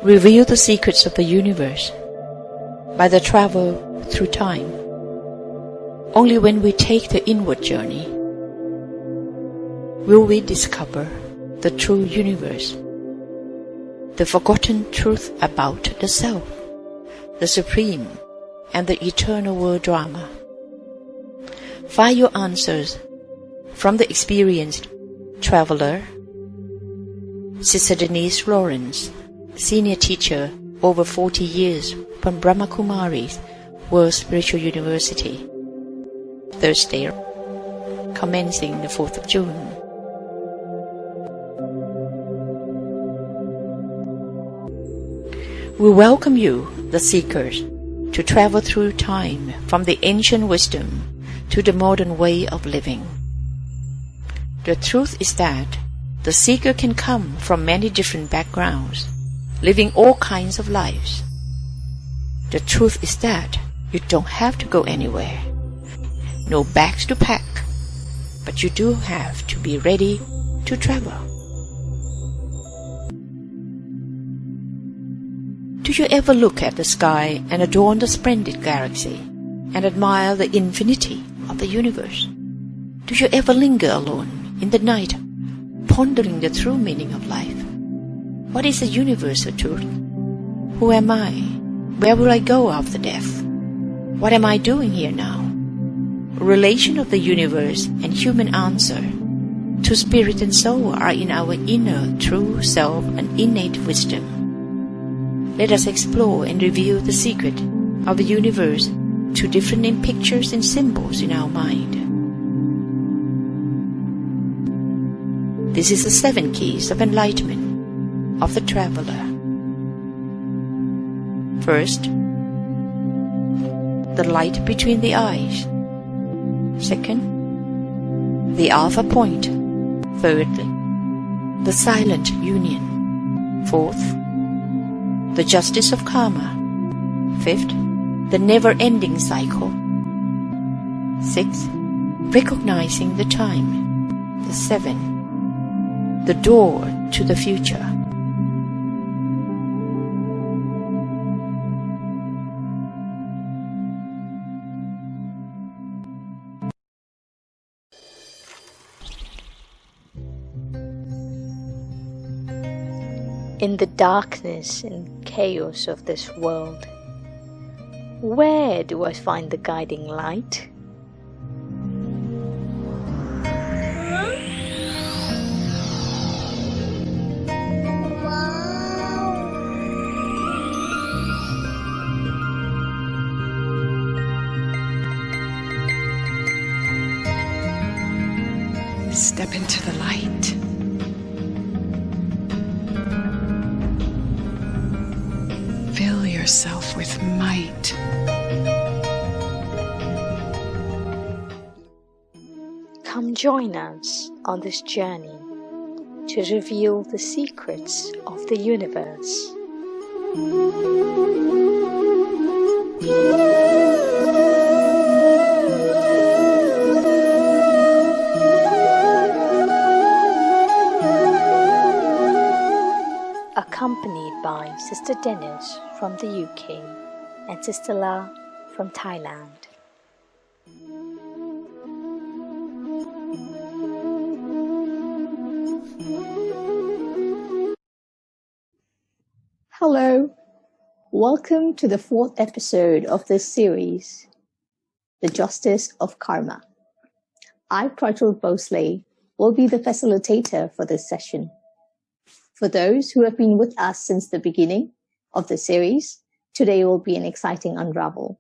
reveal the secrets of the universe by the travel through time. Only when we take the inward journey will we discover the true universe, the forgotten truth about the self, the supreme and the eternal world drama. Find your answers from the experienced traveler, Sr.Denise Lawrence, senior teacher over 40 years from Brahma Kumari's World Spiritual University. Thursday, commencing the 4th of June. We welcome you, the seekers, to travel through time from the ancient wisdom to the modern way of living. The truth is that the seeker can come from many different backgrounds, living all kinds of lives. The truth is that you don't have to go anywhere. No bags to pack, but you do have to be ready to travel. Do you ever look at the sky and adorn the splendid galaxy and admire the infinity of the universe? Do you ever linger alone in the night, pondering the true meaning of life? What is the universal truth? Who am I? Where will I go after death? What am I doing here now? Relation of the universe and human answer to spirit and soul are in our inner true self and innate wisdom. Let us explore and reveal the secret of the universe to different pictures and symbols in our mind. This is the 7 keys of enlightenment of the traveler. First, the light between the eyes. Second, the alpha point. Thirdly, the silent union. Fourth, the justice of karma. Fifth, the never-ending cycle. Sixth, recognizing the time. The 7, the door to the future. In the darkness and chaos of this world, where do I find the guiding light? Step into the light. Fill yourself with might. Come join us on this journey to reveal the secrets of the universe. Accompanied by Sister Denise from the UK and Sister La from Thailand. Hello, welcome to the 4th episode of this series, The Justice of Karma. I, Prajul Bosley, will be the facilitator for this session. For those who have been with us since the beginning of the series, today will be an exciting unravel.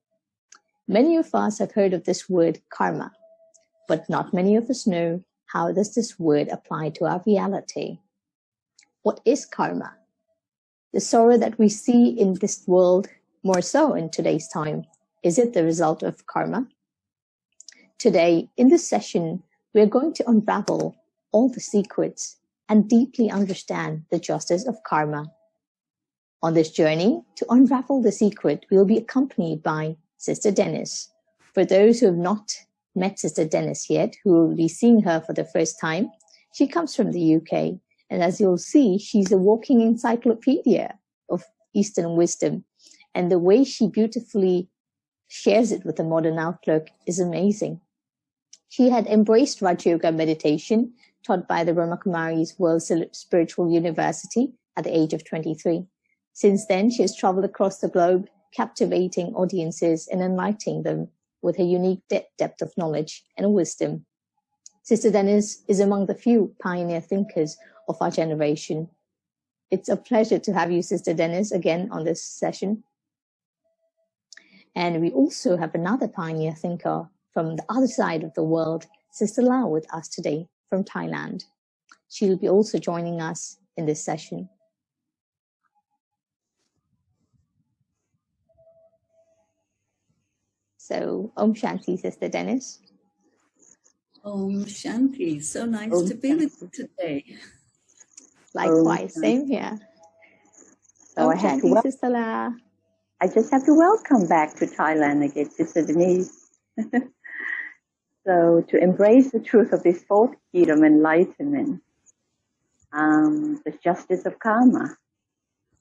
Many of us have heard of this word karma, but not many of us know how does this word apply to our reality. What is karma? The sorrow that we see in this world, more so in today's time, is it the result of karma? Today, in this session, we are going to unravel all the secrets and deeply understand the justice of karma. On this journey to unravel the secret, we will be accompanied by Sister Denise. For those who have not met Sister Denise yet, who will be seeing her for the first time, she comes from the UK. And as you'll see, she's a walking encyclopedia of Eastern wisdom. And the way she beautifully shares it with a modern outlook is amazing. She had embraced Raj Yoga meditation, taught by the Brahma Kumari's World Spiritual University at the age of 23. Since then, she has traveled across the globe, captivating audiences and enlightening them with her unique depth of knowledge and wisdom. Sister Denise is among the few pioneer thinkers of our generation. It's a pleasure to have you, Sister Denise, again on this session. And we also have another pioneer thinker from the other side of the world, Sister Lau, with us today from Thailand. She'll be also joining us in this session. So, Om Shanti, Sister Denise. Om Shanti. So nice to be with you today. Likewise, same here. So Om Shanti, Sister La. I just have to welcome back to Thailand again, Sister Denise. So to embrace the truth of this fourth key of enlightenment, the justice of karma.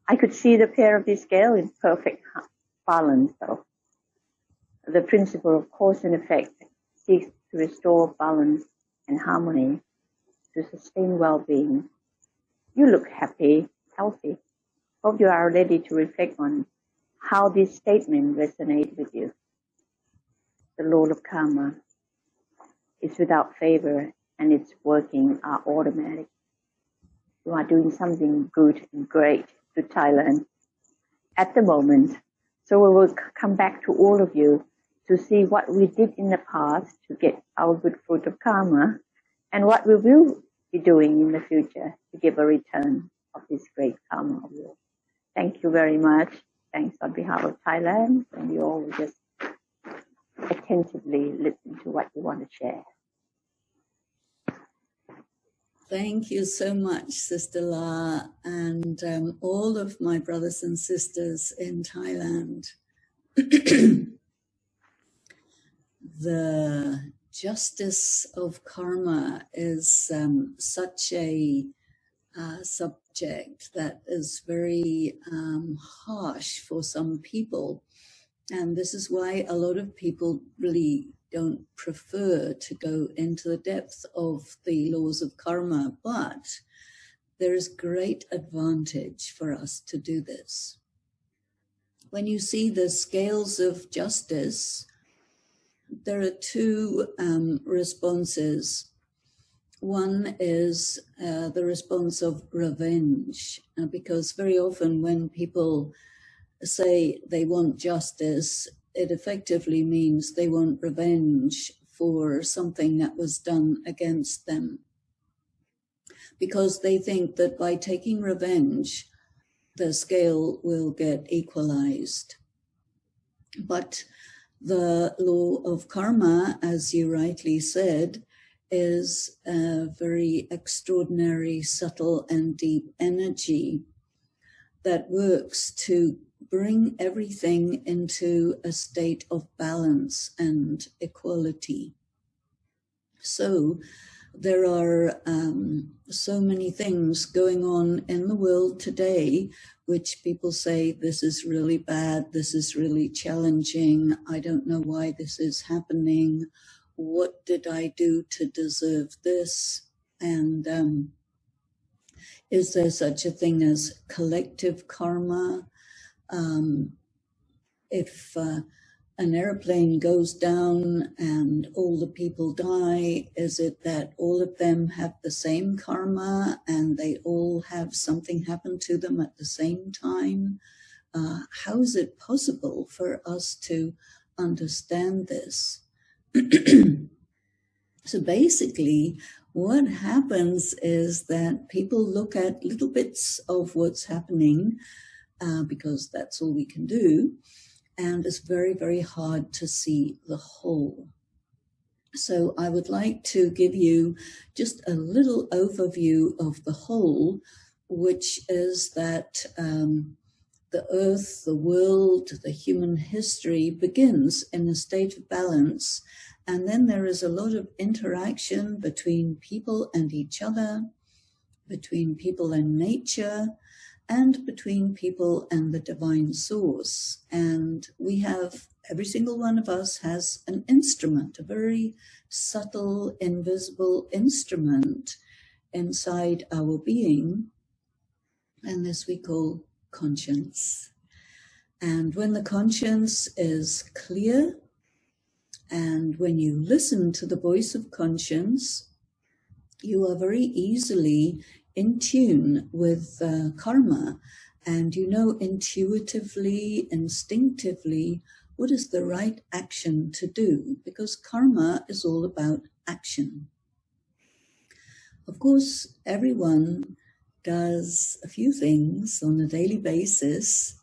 I could see the pair of these scales in perfect balance, though. The principle of cause and effect seeks to restore balance and harmony to sustain well-being. You look happy, healthy. Hope you are ready to reflect on how this statement resonates with you. The law of karma is without favor and its working are automatic. You are doing something good and great to Thailand at the moment. So we will come back to all of you to see what we did in the past to get our good fruit of karma and what we will be doing in the future to give a return of this great karma of yours. Thank you very much. Thanks on behalf of Thailand, and you all will just attentively listen to what you want to share. Thank you so much, Sister La, and all of my brothers and sisters in Thailand. The justice of karma is such a subject that is very harsh for some people. And this is why a lot of people really don't prefer to go into the depth of the laws of karma, but there is great advantage for us to do this. When you see the scales of justice, there are two responses. One is the response of revenge, because very often when people say they want justice, it effectively means they want revenge for something that was done against them. Because they think that by taking revenge, the scale will get equalized. But the law of karma, as you rightly said, is a very extraordinary, subtle and deep energy that works to bring everything into a state of balance and equality. So there are so many things going on in the world today which people say, this is really bad, this is really challenging, I don't know why this is happening, what did I do to deserve this? And is there such a thing as collective karma? If an airplane goes down and all the people die, is it that all of them have the same karma and they all have something happen to them at the same time? How is it possible for us to understand this? So basically, what happens is that people look at little bits of what's happening because that's all we can do. And it's very, very hard to see the whole. So I would like to give you just a little overview of the whole, which is that the earth, the world, the human history begins in a state of balance. And then there is a lot of interaction between people and each other, between people and nature, and between people and the divine source. And every single one of us has an instrument, a very subtle, invisible instrument inside our being, and this we call conscience. And when the conscience is clear, and when you listen to the voice of conscience, you are very easily in tune with karma, and you know intuitively, instinctively, what is the right action to do, because karma is all about action. Of course, everyone does a few things on a daily basis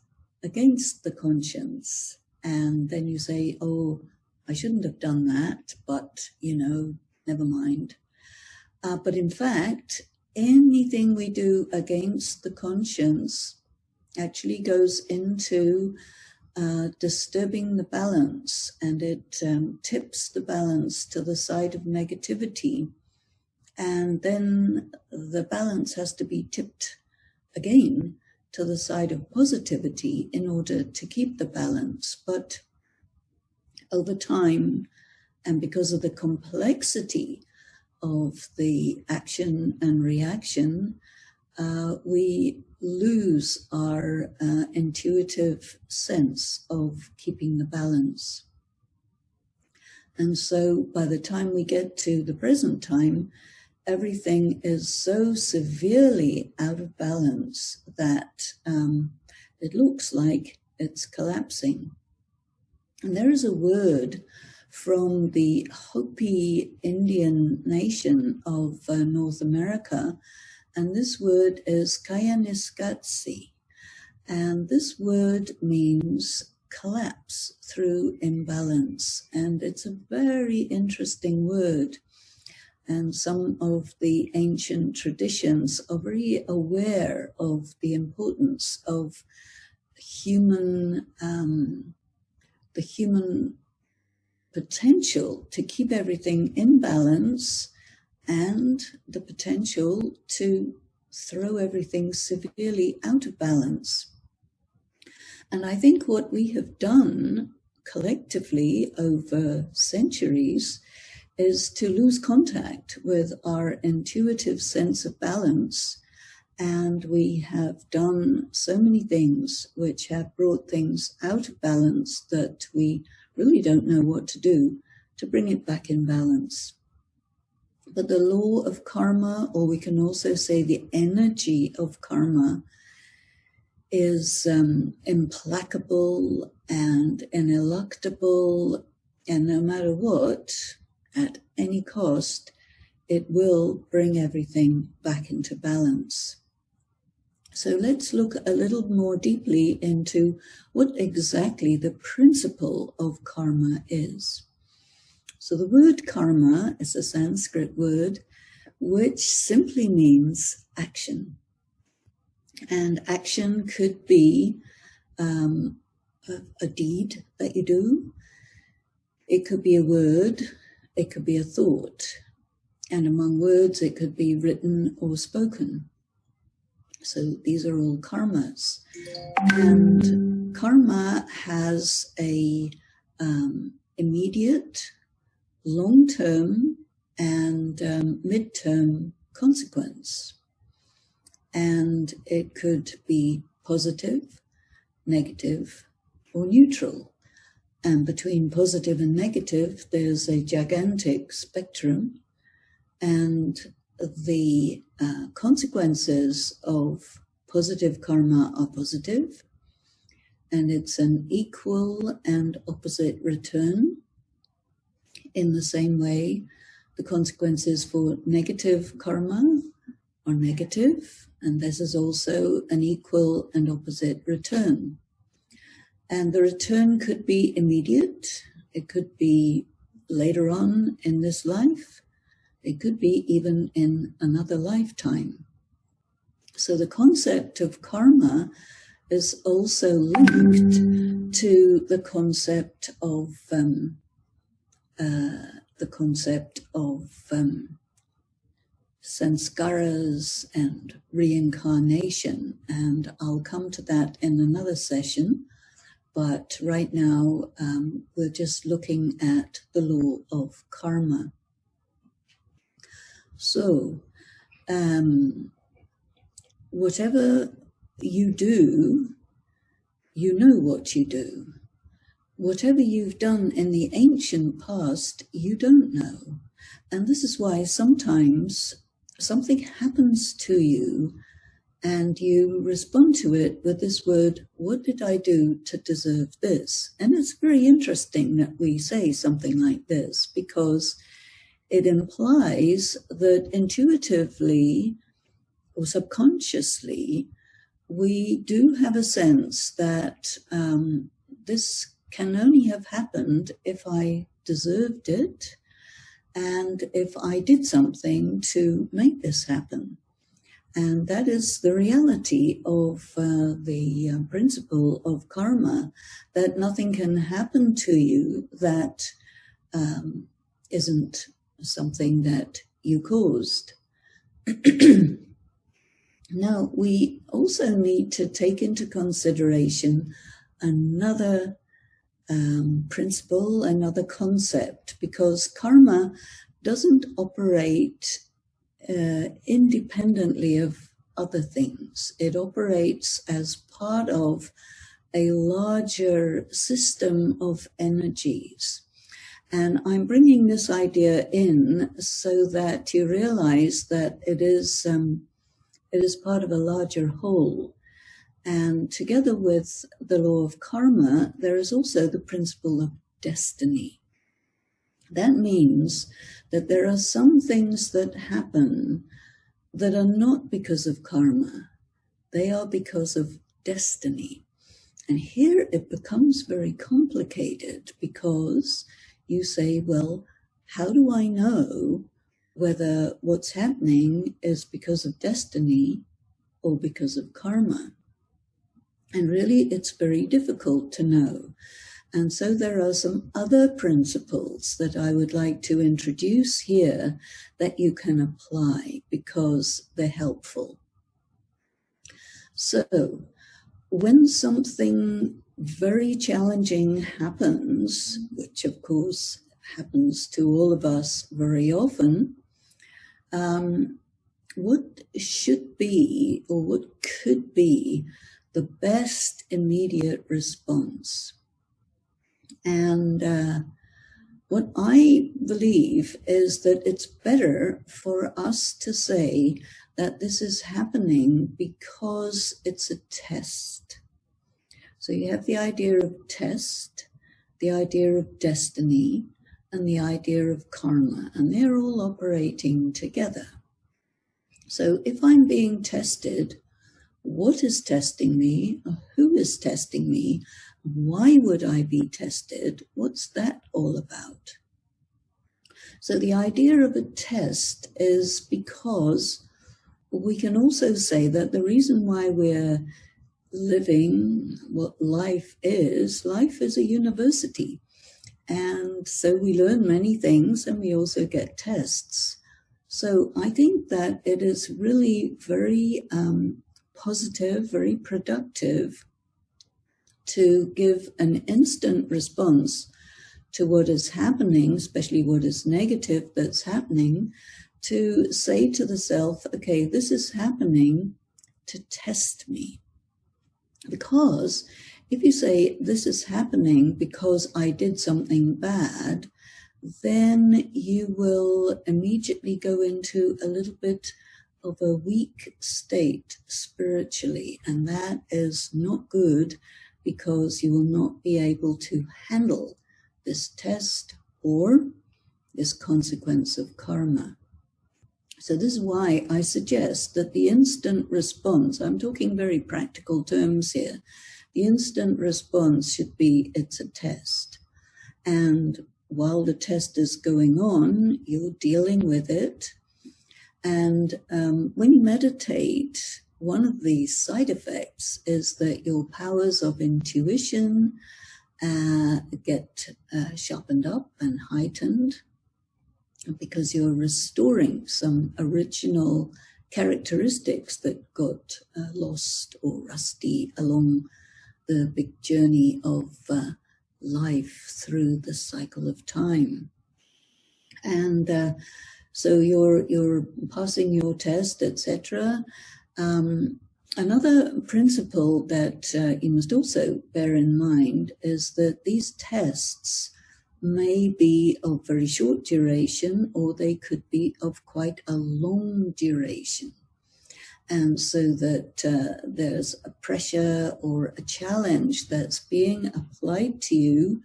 against the conscience, and then you say, oh, I shouldn't have done that, but, never mind. But in fact, anything we do against the conscience actually goes into disturbing the balance, and it tips the balance to the side of negativity. And then the balance has to be tipped again to the side of positivity in order to keep the balance. But over time, and because of the complexity of the action and reaction, we lose our intuitive sense of keeping the balance. And so by the time we get to the present time, everything is so severely out of balance that it looks like it's collapsing. And there is a word from the Hopi Indian nation of North America, and this word is Kayaniskatsi. And this word means collapse through imbalance, and it's a very interesting word. And some of the ancient traditions are very aware of the importance of the human potential to keep everything in balance and the potential to throw everything severely out of balance. And I think what we have done collectively over centuries is to lose contact with our intuitive sense of balance. And we have done so many things which have brought things out of balance that we really don't know what to do to bring it back in balance. But the law of karma, or we can also say the energy of karma, is implacable and ineluctable, and no matter what, at any cost, it will bring everything back into balance. So let's look a little more deeply into what exactly the principle of karma is. So the word karma is a Sanskrit word which simply means action. And action could be a deed that you do. It could be a word. It could be a thought. And among words, it could be written or spoken. So these are all karmas. And karma has a immediate, long-term, and mid-term consequence. And it could be positive, negative, or neutral. And between positive and negative, there's a gigantic spectrum. And the consequences of positive karma are positive. And it's an equal and opposite return. In the same way, the consequences for negative karma are negative. And this is also an equal and opposite return. And the return could be immediate. It could be later on in this life. It could be even in another lifetime. So the concept of karma is also linked to the concept of sanskaras and reincarnation, and I'll come to that in another session. But right now, we're just looking at the law of karma. So, whatever you do, you know what you do. Whatever you've done in the ancient past, you don't know. And this is why sometimes something happens to you and you respond to it with this word, what did I do to deserve this? And it's very interesting that we say something like this, because it implies that intuitively or subconsciously, we do have a sense that this can only have happened if I deserved it and if I did something to make this happen. And that is the reality of the principle of karma, that nothing can happen to you that isn't something that you caused. Now, we also need to take into consideration another principle, another concept, because karma doesn't operate independently of other things. It operates as part of a larger system of energies. And I'm bringing this idea in so that you realize that it is part of a larger whole. And together with the law of karma, there is also the principle of destiny. That means that there are some things that happen that are not because of karma. They are because of destiny. And here it becomes very complicated, because you say, well, how do I know whether what's happening is because of destiny or because of karma? And really, it's very difficult to know. And so there are some other principles that I would like to introduce here that you can apply because they're helpful. So, when something very challenging happens, which of course happens to all of us very often, what should be, or what could be, the best immediate response? And what I believe is that it's better for us to say that this is happening because it's a test. So you have the idea of test, the idea of destiny, and the idea of karma, and they're all operating together. So if I'm being tested, what is testing me? Who is testing me? Why would I be tested? What's that all about? So the idea of a test is because we can also say that the reason why we're living what life is a university. And so we learn many things and we also get tests. So I think that it is really very positive, very productive to give an instant response to what is happening, especially what is negative that's happening, to say to the self, okay, this is happening to test me. Because if you say this is happening because I did something bad, then you will immediately go into a little bit of a weak state spiritually, and that is not good, because you will not be able to handle this test or this consequence of karma. So this is why I suggest that the instant response, I'm talking very practical terms here, the instant response should be, it's a test. And while the test is going on, you're dealing with it. And when you meditate, one of the side effects is that your powers of intuition get sharpened up and heightened. because you're restoring some original characteristics that got lost or rusty along the big journey of life through the cycle of time. And so you're passing your test, etc. Another principle that you must also bear in mind is that these tests may be of very short duration, or they could be of quite a long duration. And so that there's a pressure or a challenge that's being applied to you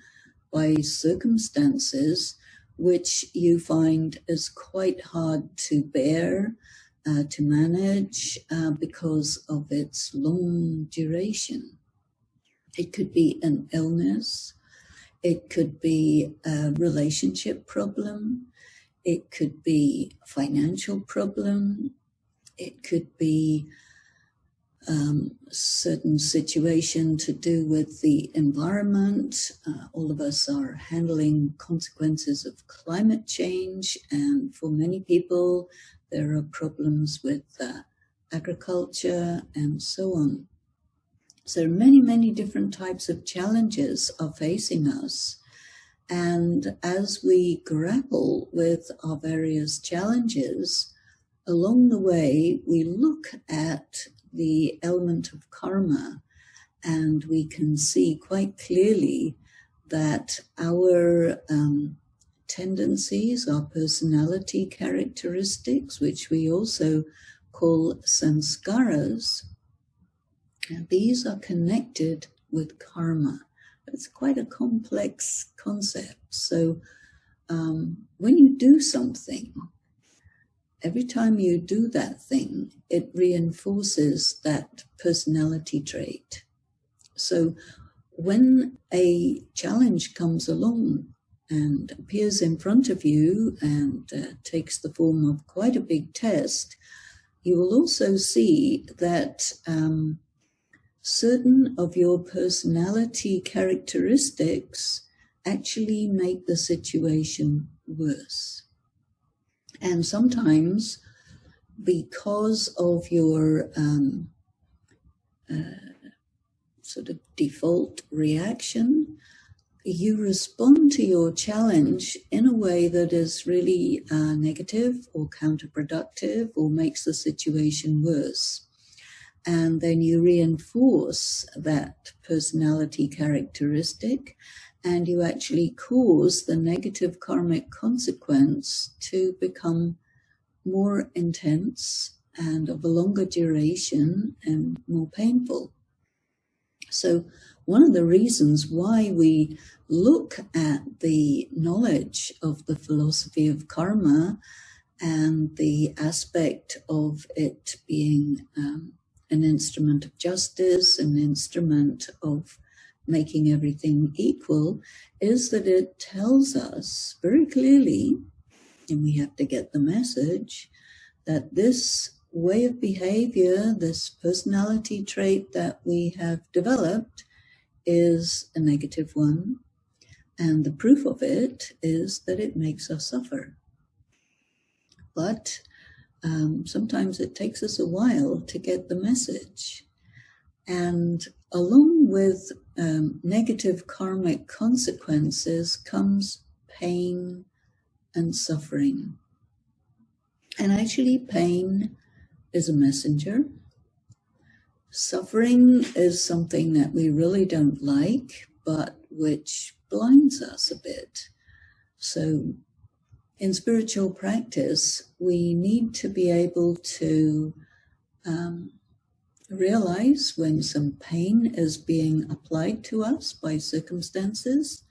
by circumstances which you find is quite hard to bear, to manage, because of its long duration. It could be an illness. It could be a relationship problem. It could be a financial problem. It could be certain situation to do with the environment. All of us are handling consequences of climate change, and for many people, there are problems with agriculture and so on. So many, many different types of challenges are facing us. And as we grapple with our various challenges, along the way, we look at the element of karma, and we can see quite clearly that our tendencies, our personality characteristics, which we also call sanskaras, these are connected with karma. It's quite a complex concept. So when you do something, every time you do that thing, it reinforces that personality trait. So when a challenge comes along and appears in front of you and takes the form of quite a big test, you will also see that certain of your personality characteristics actually make the situation worse. And sometimes, because of your sort of default reaction, you respond to your challenge in a way that is really negative or counterproductive or makes the situation worse. And then you reinforce that personality characteristic, and you actually cause the negative karmic consequence to become more intense and of a longer duration and more painful. So one of the reasons why we look at the knowledge of the philosophy of karma and the aspect of it being an instrument of justice, an instrument of making everything equal, is that it tells us very clearly, and we have to get the message, that this way of behavior, this personality trait that we have developed, is a negative one. And the proof of it is that it makes us suffer. But sometimes it takes us a while to get the message. And along with negative karmic consequences comes pain and suffering. And actually, pain is a messenger. Suffering is something that we really don't like, but which blinds us a bit. So in spiritual practice, we need to be able to realize when some pain is being applied to us by circumstances.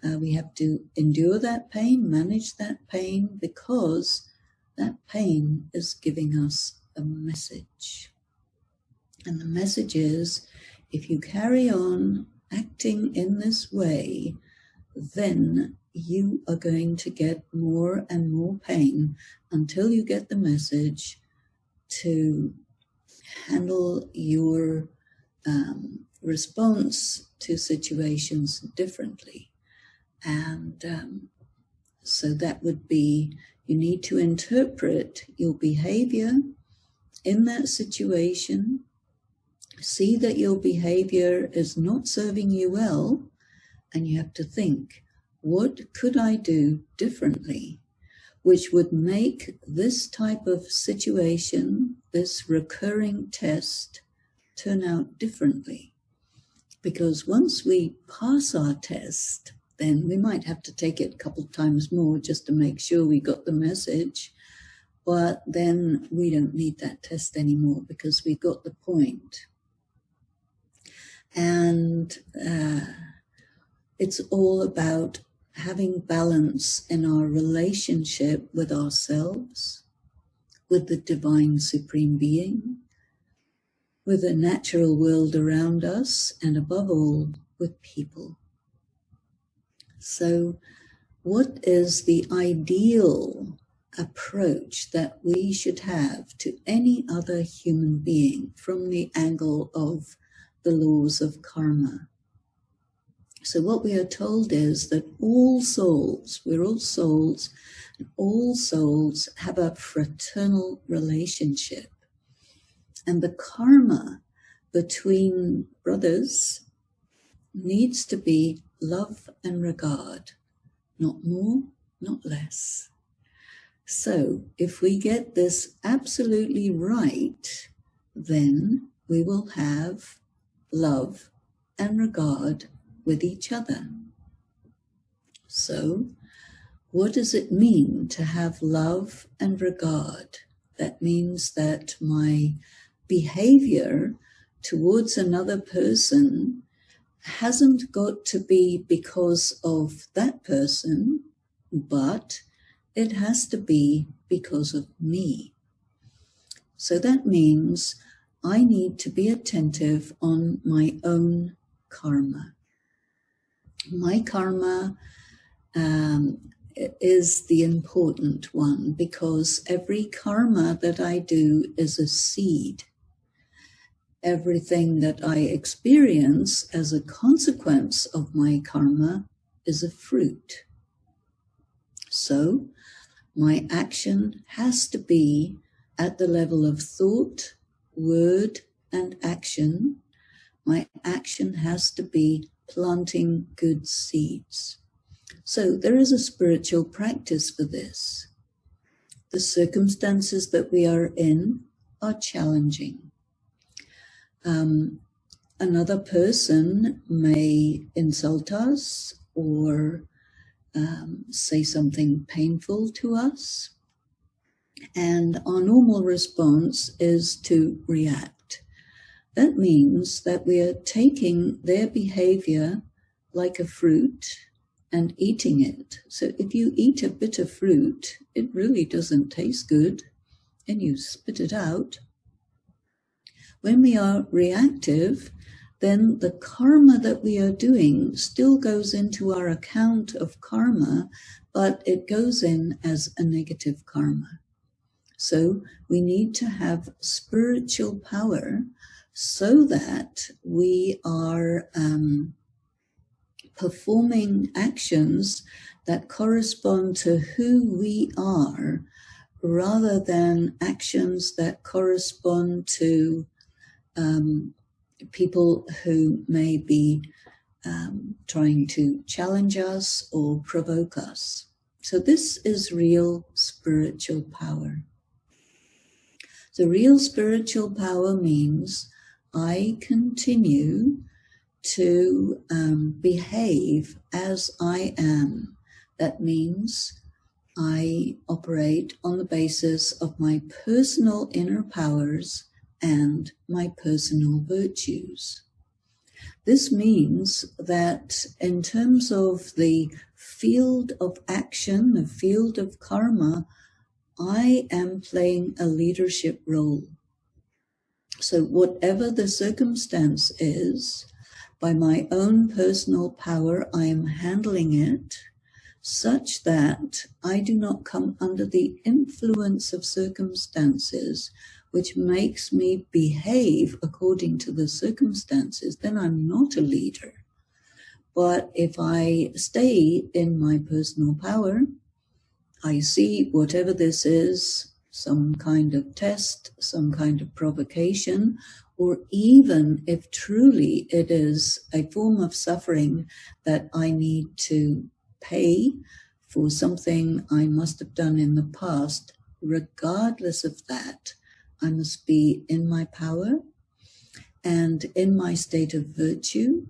We have to endure that pain, manage that pain, because that pain is giving us a message. And the message is, if you carry on acting in this way, then you are going to get more and more pain until you get the message to handle your response to situations differently. And So that would be, you need to interpret your behavior in that situation, see that your behavior is not serving you well, and you have to think, what could I do differently which would make this type of situation, this recurring test, turn out differently? Because once we pass our test, then we might have to take it a couple of times more just to make sure we got the message. But then we don't need that test anymore because we got the point. And it's all about having balance in our relationship with ourselves, with the divine supreme being, with the natural world around us, and above all, with people. So, what is the ideal approach that we should have to any other human being from the angle of the laws of karma? So what we are told is that all souls, we're all souls, and all souls have a fraternal relationship. And the karma between brothers needs to be love and regard, not more, not less. So if we get this absolutely right, then we will have love and regard with each other. So, what does it mean to have love and regard? That means that my behavior towards another person hasn't got to be because of that person, but it has to be because of me. So that means I need to be attentive on my own karma. My karma is the important one because every karma that I do is a seed. Everything that I experience as a consequence of my karma is a fruit. So my action has to be at the level of thought, word, and action. My action has to be planting good seeds. So there is a spiritual practice for this. The circumstances that we are in are challenging. Another person may insult us or say something painful to us, and our normal response is to react. That means that we are taking their behavior like a fruit and eating it. So if you eat a bitter fruit, it really doesn't taste good, and you spit it out. When we are reactive, then the karma that we are doing still goes into our account of karma, but it goes in as a negative karma. So we need to have spiritual power so that we are performing actions that correspond to who we are, rather than actions that correspond to people who may be trying to challenge us or provoke us. So this is real spiritual power. So real spiritual power means I continue to behave as I am. That means I operate on the basis of my personal inner powers and my personal virtues. This means that in terms of the field of action, the field of karma, I am playing a leadership role. So whatever the circumstance is, by my own personal power, I am handling it such that I do not come under the influence of circumstances which makes me behave according to the circumstances. Then I'm not a leader. But if I stay in my personal power, I see whatever this is, some kind of test, some kind of provocation, or even if truly it is a form of suffering that I need to pay for something I must have done in the past, regardless of that, I must be in my power and in my state of virtue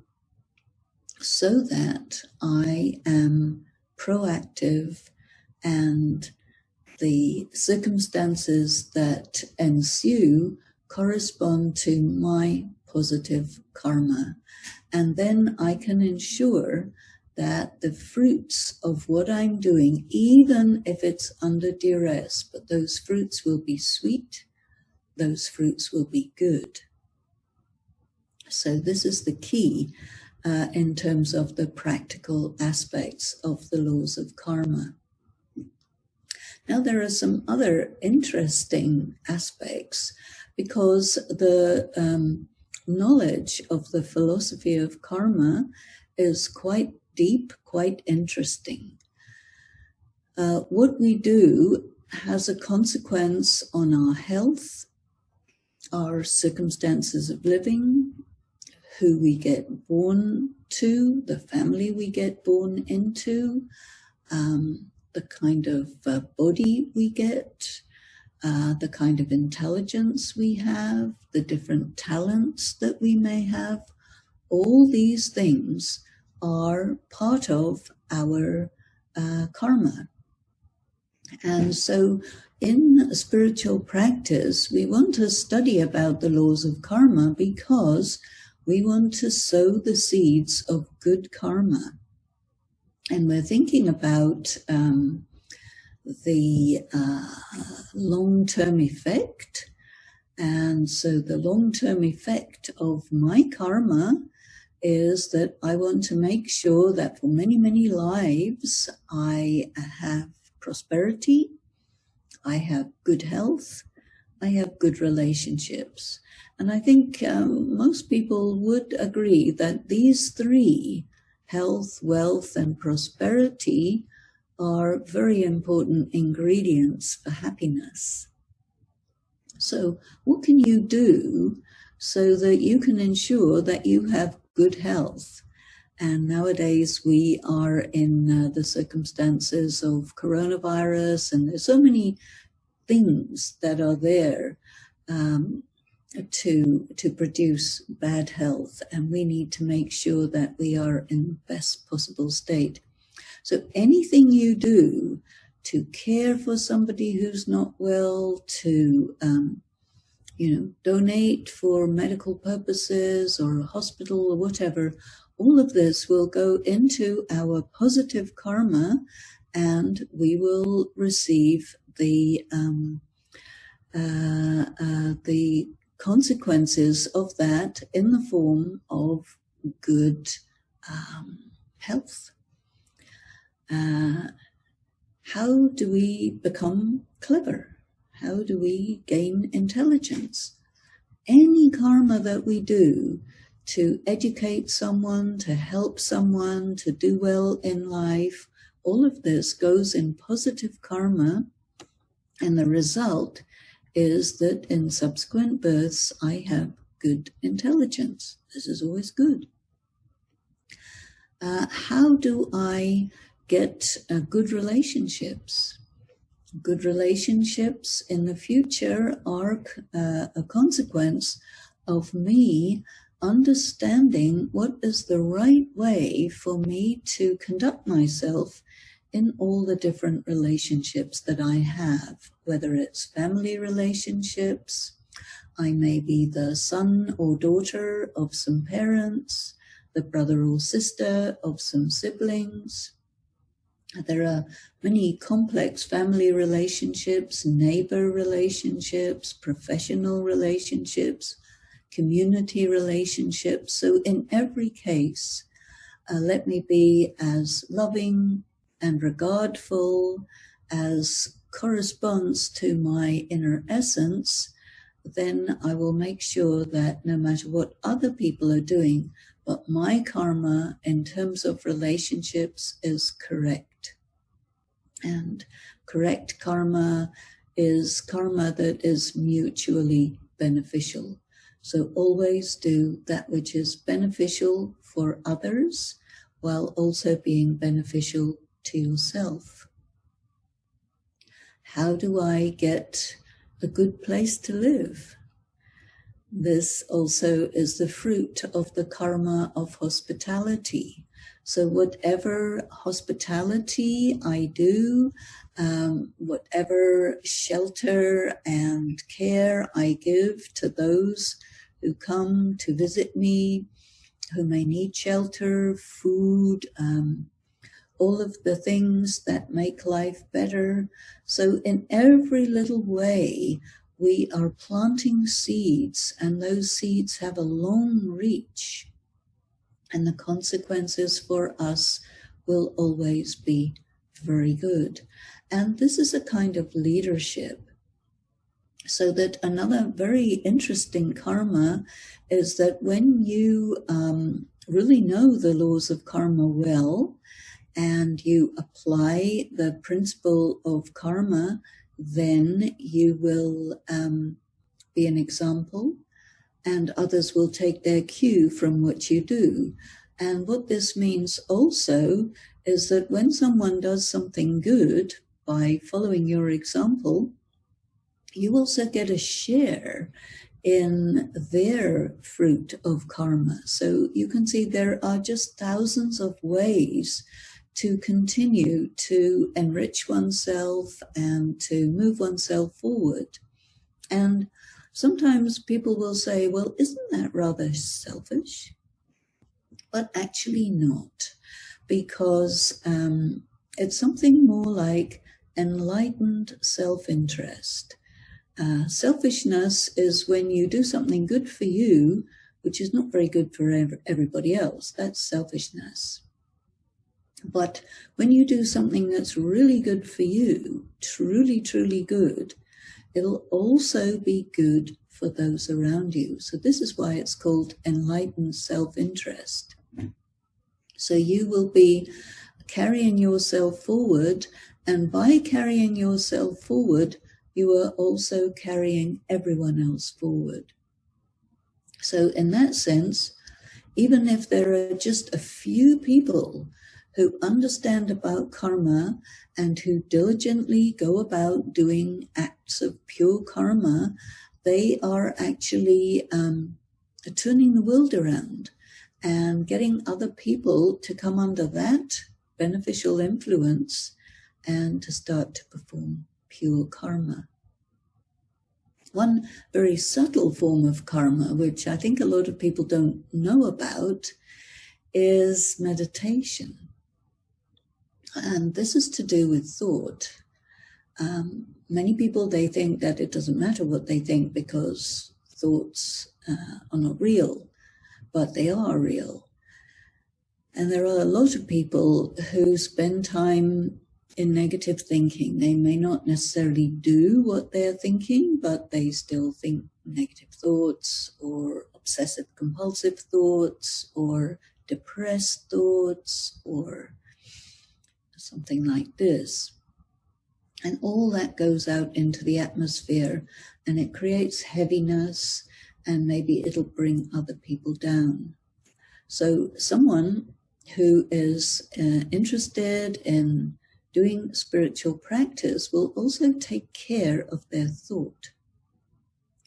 so that I am proactive and the circumstances that ensue correspond to my positive karma. And then I can ensure that the fruits of what I'm doing, even if it's under duress, but those fruits will be sweet, those fruits will be good. So this is the key in terms of the practical aspects of the laws of karma. Now there are some other interesting aspects because the knowledge of the philosophy of karma is quite deep, quite interesting. What we do has a consequence on our health, our circumstances of living, who we get born to, the family we get born into, the kind of body we get, the kind of intelligence we have, the different talents that we may have. All these things are part of our karma. And so in spiritual practice, we want to study about the laws of karma because we want to sow the seeds of good karma. And we're thinking about the long-term effect. And so the long-term effect of my karma is that I want to make sure that for many, many lives, I have prosperity, I have good health, I have good relationships. And I think most people would agree that these three, health, wealth, and prosperity, are very important ingredients for happiness. So what can you do so that you can ensure that you have good health? And nowadays we are in the circumstances of coronavirus, and there's so many things that are there to produce bad health, and we need to make sure that we are in the best possible state. So anything you do to care for somebody who's not well, to donate for medical purposes or a hospital or whatever, all of this will go into our positive karma, and we will receive the consequences of that in the form of good health. How do we become clever? How do we gain intelligence? Any karma that we do to educate someone, to help someone, to do well in life, all of this goes in positive karma, and the result is that in subsequent births I have good intelligence. This is always good. How do I get good relationships? Good relationships in the future are a consequence of me understanding what is the right way for me to conduct myself in all the different relationships that I have, whether it's family relationships, I may be the son or daughter of some parents, the brother or sister of some siblings. There are many complex family relationships, neighbor relationships, professional relationships, community relationships. So in every case, let me be as loving and regardful as corresponds to my inner essence. Then I will make sure that no matter what other people are doing, but my karma in terms of relationships is correct. And correct karma is karma that is mutually beneficial. So always do that which is beneficial for others while also being beneficial to yourself. How do I get a good place to live? This also is the fruit of the karma of hospitality. So whatever hospitality I do, whatever shelter and care I give to those who come to visit me, who may need shelter, food, all of the things that make life better. So in every little way, we are planting seeds, and those seeds have a long reach. And the consequences for us will always be very good. And this is a kind of leadership. So that another very interesting karma is that when you really know the laws of karma well, and you apply the principle of karma, then you will be an example, and others will take their cue from what you do. And what this means also is that when someone does something good by following your example, you also get a share in their fruit of karma. So you can see there are just thousands of ways to continue to enrich oneself and to move oneself forward. And sometimes people will say, well, isn't that rather selfish? But actually not, because it's something more like enlightened self-interest. Selfishness is when you do something good for you, which is not very good for everybody else. That's selfishness. But when you do something that's really good for you, truly, truly good, it'll also be good for those around you. So this is why it's called enlightened self-interest. So you will be carrying yourself forward, and by carrying yourself forward, you are also carrying everyone else forward. So in that sense, even if there are just a few people who understand about karma and who diligently go about doing acts of pure karma, they are actually turning the world around and getting other people to come under that beneficial influence and to start to perform pure karma. One very subtle form of karma, which I think a lot of people don't know about, is meditation. And this is to do with thought. Many people, they think that it doesn't matter what they think because thoughts are not real, but they are real. And there are a lot of people who spend time in negative thinking. They may not necessarily do what they're thinking, but they still think negative thoughts or obsessive compulsive thoughts or depressed thoughts or something like this. And all that goes out into the atmosphere, and it creates heaviness, and maybe it'll bring other people down. So someone who is interested in doing spiritual practice will also take care of their thought.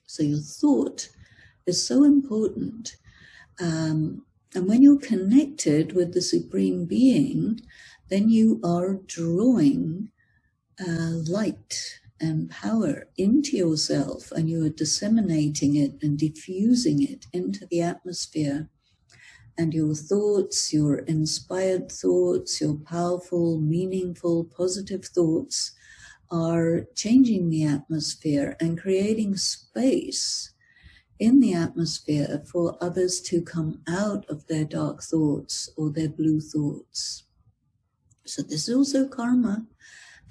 So your thought is so important. And when you're connected with the Supreme Being, then you are drawing light and power into yourself, and you are disseminating it and diffusing it into the atmosphere. And your thoughts, your inspired thoughts, your powerful, meaningful, positive thoughts are changing the atmosphere and creating space in the atmosphere for others to come out of their dark thoughts or their blue thoughts. So this is also karma,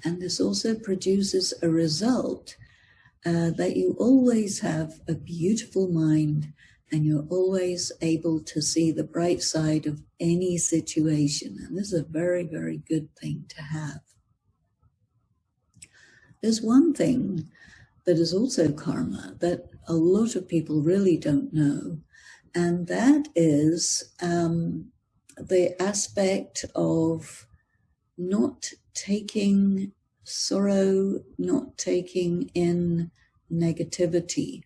and this also produces a result that you always have a beautiful mind, and you're always able to see the bright side of any situation. And this is a very, very good thing to have. there's one thing that is also karma that a lot of people really don't know, and that is the aspect of not taking sorrow, not taking in negativity.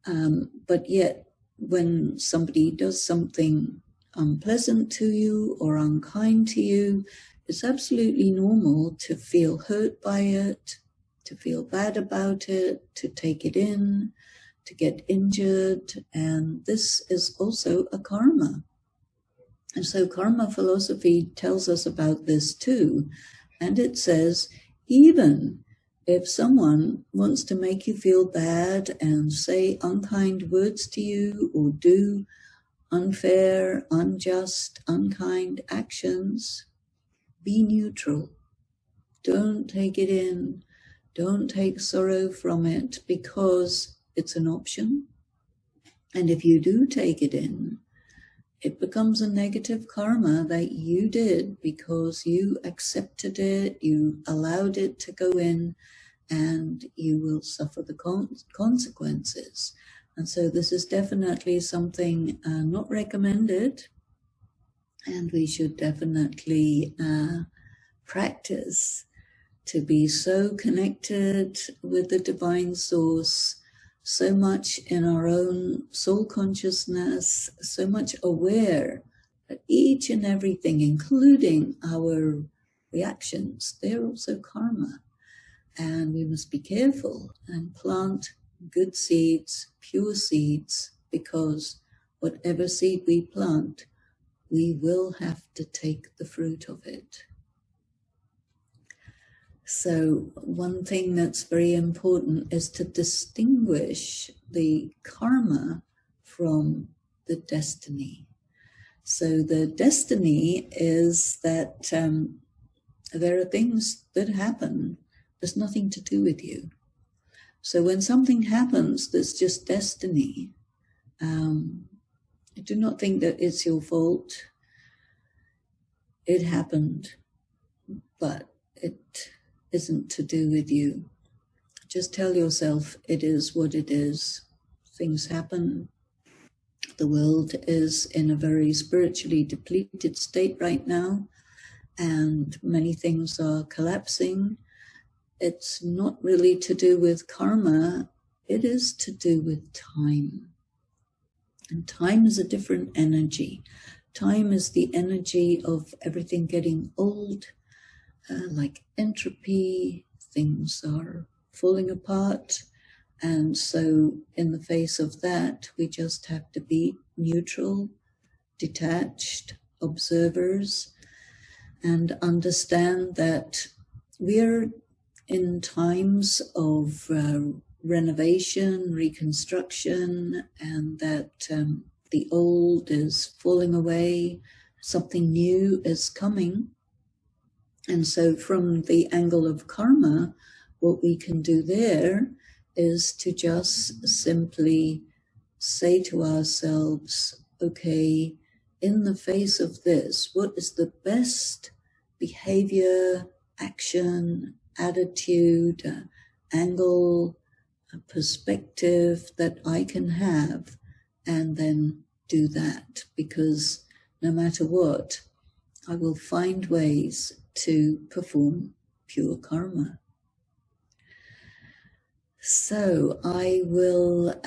But yet, when somebody does something unpleasant to you or unkind to you, it's absolutely normal to feel hurt by it, to feel bad about it, to take it in, to get injured, and this is also a karma. And so karma philosophy tells us about this too. And it says, even if someone wants to make you feel bad and say unkind words to you or do unfair, unjust, unkind actions, be neutral. Don't take it in. Don't take sorrow from it, because it's an option. And if you do take it in, it becomes a negative karma that you did because you accepted it, you allowed it to go in, and you will suffer the consequences. And so this is definitely something not recommended, and we should definitely practice to be so connected with the divine source, so much in our own soul consciousness, so much aware that each and everything, including our reactions, they're also karma. And we must be careful and plant good seeds, pure seeds, because whatever seed we plant, we will have to take the fruit of it. So one thing that's very important is to distinguish the karma from the destiny. So the destiny is that there are things that happen. There's nothing to do with you. So when something happens that's just destiny, do not think that it's your fault. It happened, but it isn't to do with you. Just tell yourself it is what it is. Things happen. The world is in a very spiritually depleted state right now, and many things are collapsing. It's not really to do with karma. It is to do with time. And time is a different energy. Time is the energy of everything getting old, like entropy. Things are falling apart. And so in the face of that, we just have to be neutral, detached observers, and understand that we're in times of renovation, reconstruction, and that the old is falling away, something new is coming. And so from the angle of karma, what we can do there is to just simply say to ourselves, okay, in the face of this, what is the best behavior, action, attitude, angle, perspective that I can have, and then do that, because no matter what, I will find ways to perform pure karma. So I will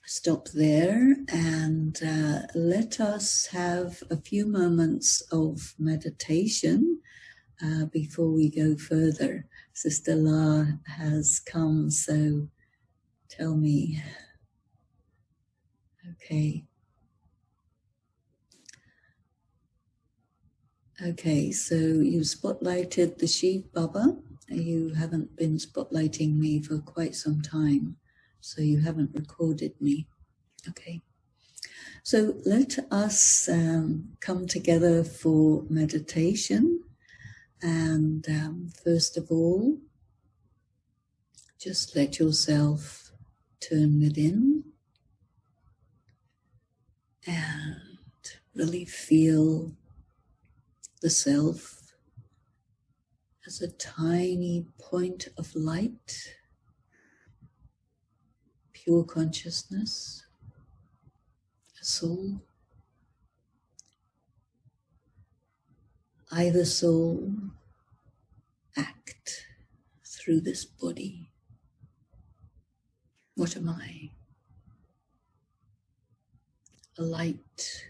stop there and let us have a few moments of meditation before we go further. Sister La has come, so tell me. Okay. Okay, so you spotlighted the Shiv Baba. You haven't been spotlighting me for quite some time, so you haven't recorded me. Okay. So let us come together for meditation. And first of all, just let yourself turn within and really feel the self as a tiny point of light, pure consciousness, a soul. I, the soul, act through this body. What am I? A light,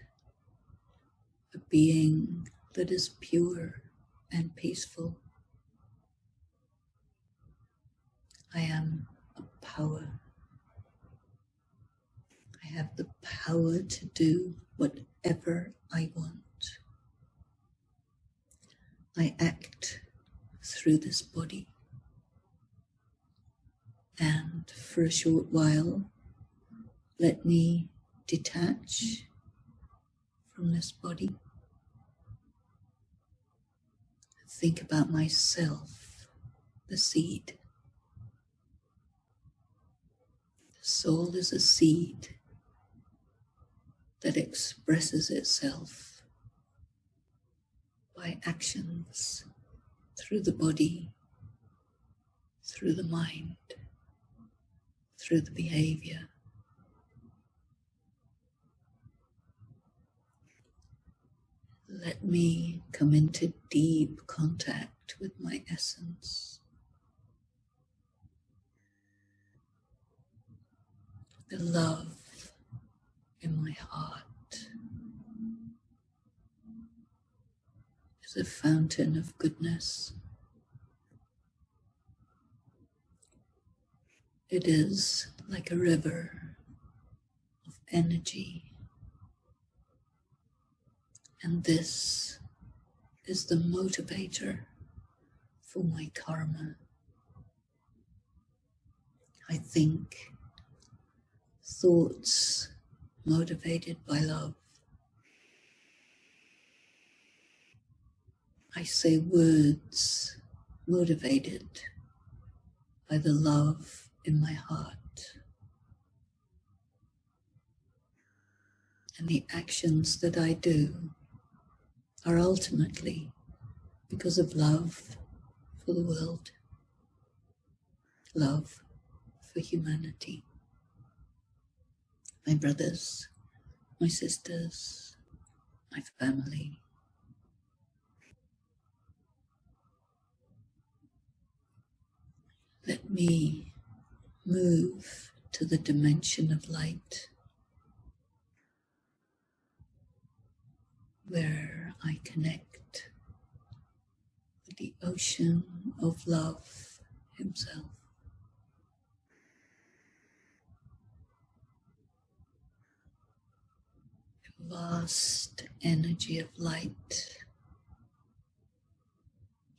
a being that is pure and peaceful. I am a power. I have the power to do whatever I want. I act through this body. And for a short while, let me detach from this body. Think about myself, the seed. The soul is a seed that expresses itself by actions through the body, through the mind, through the behavior. Let me come into deep contact with my essence. The love in my heart is a fountain of goodness. It is like a river of energy. And this is the motivator for my karma. I think thoughts motivated by love. I say words motivated by the love in my heart. And the actions that I do are ultimately because of love for the world, love for humanity. My brothers, my sisters, my family. Let me move to the dimension of light, where I connect with the ocean of love himself. A vast energy of light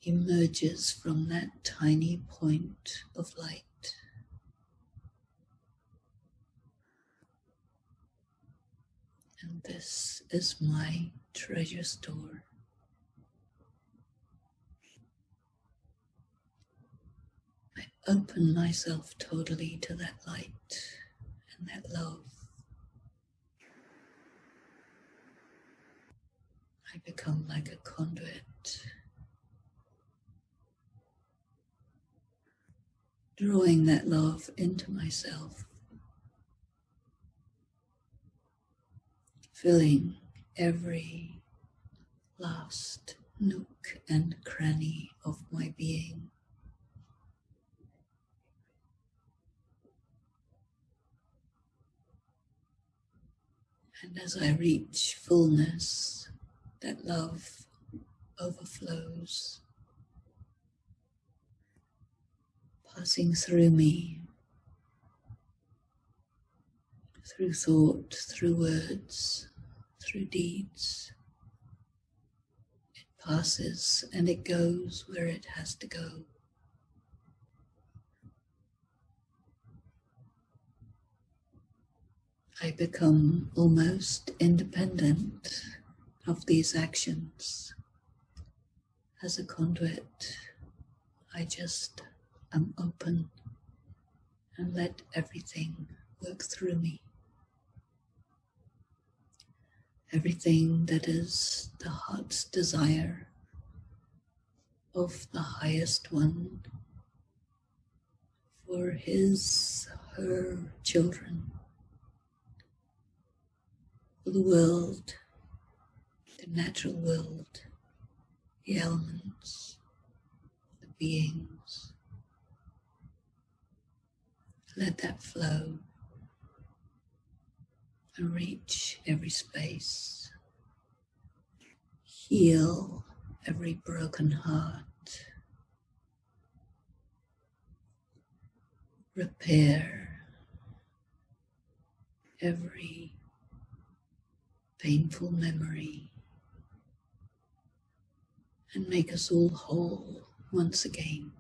emerges from that tiny point of light. And this is my treasure store. I open myself totally to that light and that love. I become like a conduit, drawing that love into myself, filling every last nook and cranny of my being. And as I reach fullness, that love overflows, passing through me, through thought, through words, through deeds. It passes and it goes where it has to go. I become almost independent of these actions. As a conduit, I just am open and let everything work through me. Everything that is the heart's desire of the highest one for his, her children, for the world, the natural world, the elements, the beings. Let that flow and reach every space. Heal every broken heart. Repair every painful memory. And make us all whole once again.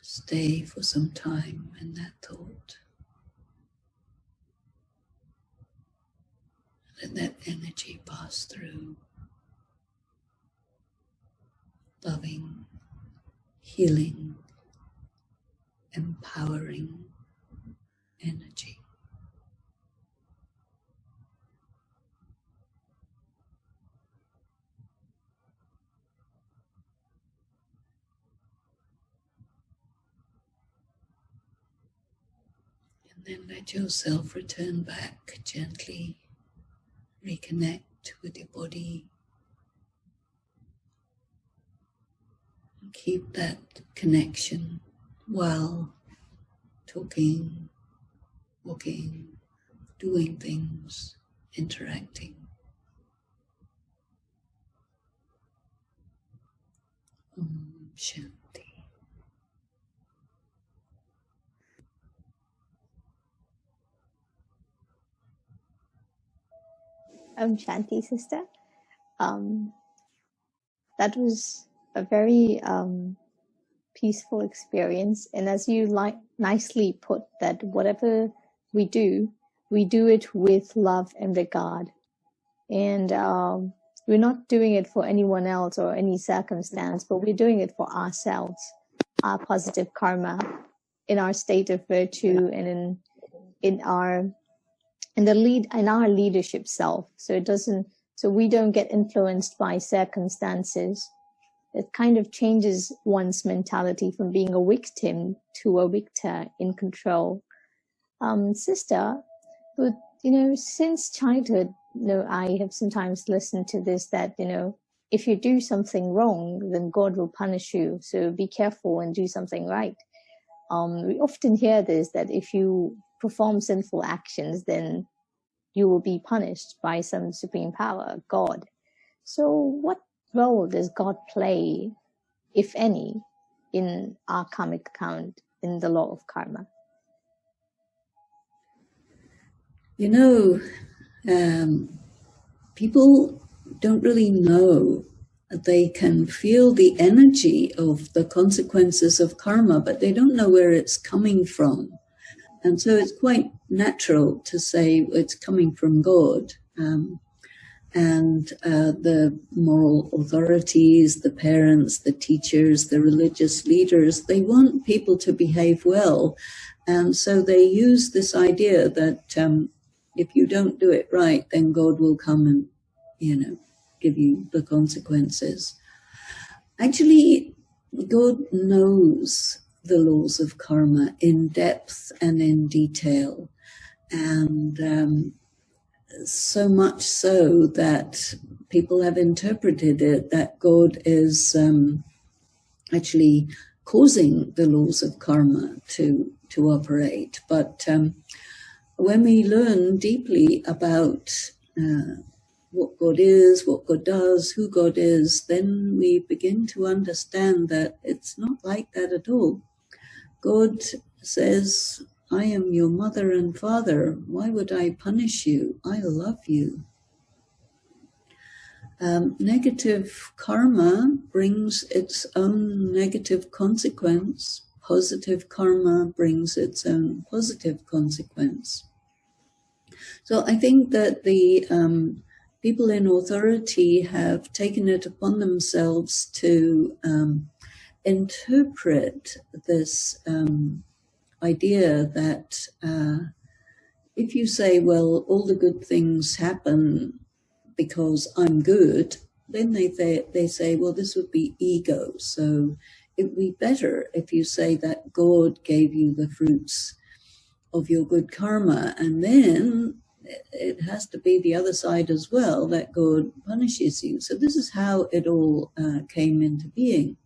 Stay for some time in that thought. Let that energy pass through. Loving, healing, empowering energy. And then let yourself return back gently. Reconnect with your body. And keep that connection while talking, walking, doing things, interacting. Om Shanti. Shanti, sister. That was a very peaceful experience. And as you nicely put, that whatever we do it with love and regard. And we're not doing it for anyone else or any circumstance, but we're doing it for ourselves, our positive karma, in our state of virtue, and in our leadership self. So we don't get influenced by circumstances. It kind of changes one's mentality from being a victim to a victor in control. Sister, but since childhood, I have sometimes listened to this, that if you do something wrong, then God will punish you. So be careful and do something right. We often hear this, that if you perform sinful actions, then you will be punished by some supreme power, God. So what role does God play, if any, in our karmic account, in the law of karma? People don't really know. They can feel the energy of the consequences of karma, but they don't know where it's coming from. And so it's quite natural to say it's coming from God. And the moral authorities, the parents, the teachers, the religious leaders, they want people to behave well. And so they use this idea that if you don't do it right, then God will come and, give you the consequences. Actually, God knows the laws of karma in depth and in detail. And so much so that people have interpreted it that God is actually causing the laws of karma to operate. But when we learn deeply about what God is, what God does, who God is, then we begin to understand that it's not like that at all. God says, I am your mother and father. Why would I punish you? I love you. Negative karma brings its own negative consequence. Positive karma brings its own positive consequence. So I think that the people in authority have taken it upon themselves to interpret this idea that if you say, well, all the good things happen because I'm good, then they say, well, this would be ego. So it would be better if you say that God gave you the fruits of your good karma, and then it has to be the other side as well, that God punishes you. So this is how it all came into being.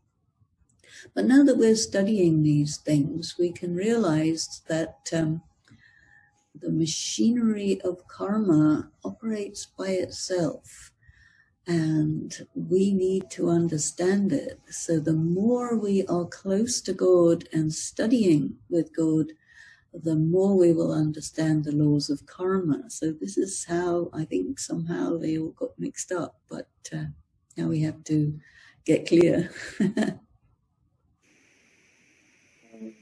But now that we're studying these things, we can realize that the machinery of karma operates by itself, and we need to understand it. So the more we are close to God and studying with God, the more we will understand the laws of karma. So this is how I think somehow they all got mixed up, but now we have to get clear.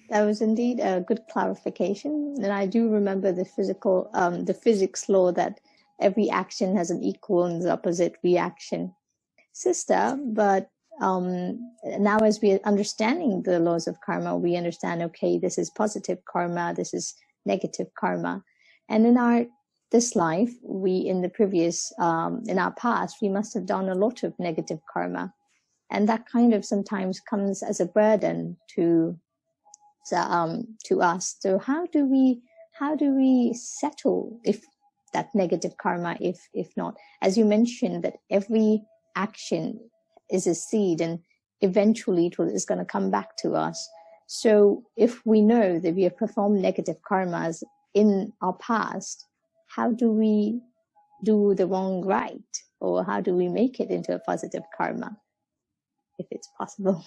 That was indeed a good clarification. And I do remember the physics law that every action has an equal and opposite reaction. Sister, but now as we are understanding the laws of karma, we understand, okay, this is positive karma, this is negative karma. And in this life, in our past, we must have done a lot of negative karma. And that kind of sometimes comes as a burden to us. So how do we settle if that negative karma, if not, as you mentioned, that every action is a seed and eventually it is going to come back to us. So if we know that we have performed negative karmas in our past, how do we do the wrong right? Or how do we make it into a positive karma, if it's possible?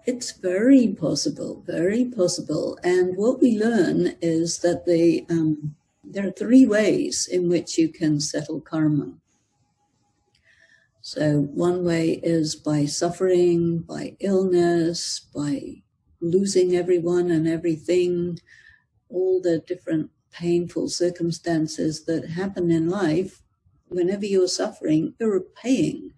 It's very possible, very possible. And what we learn is that there are three ways in which you can settle karma. So one way is by suffering, by illness, by losing everyone and everything, all the different painful circumstances that happen in life. Whenever you're suffering, you're paying.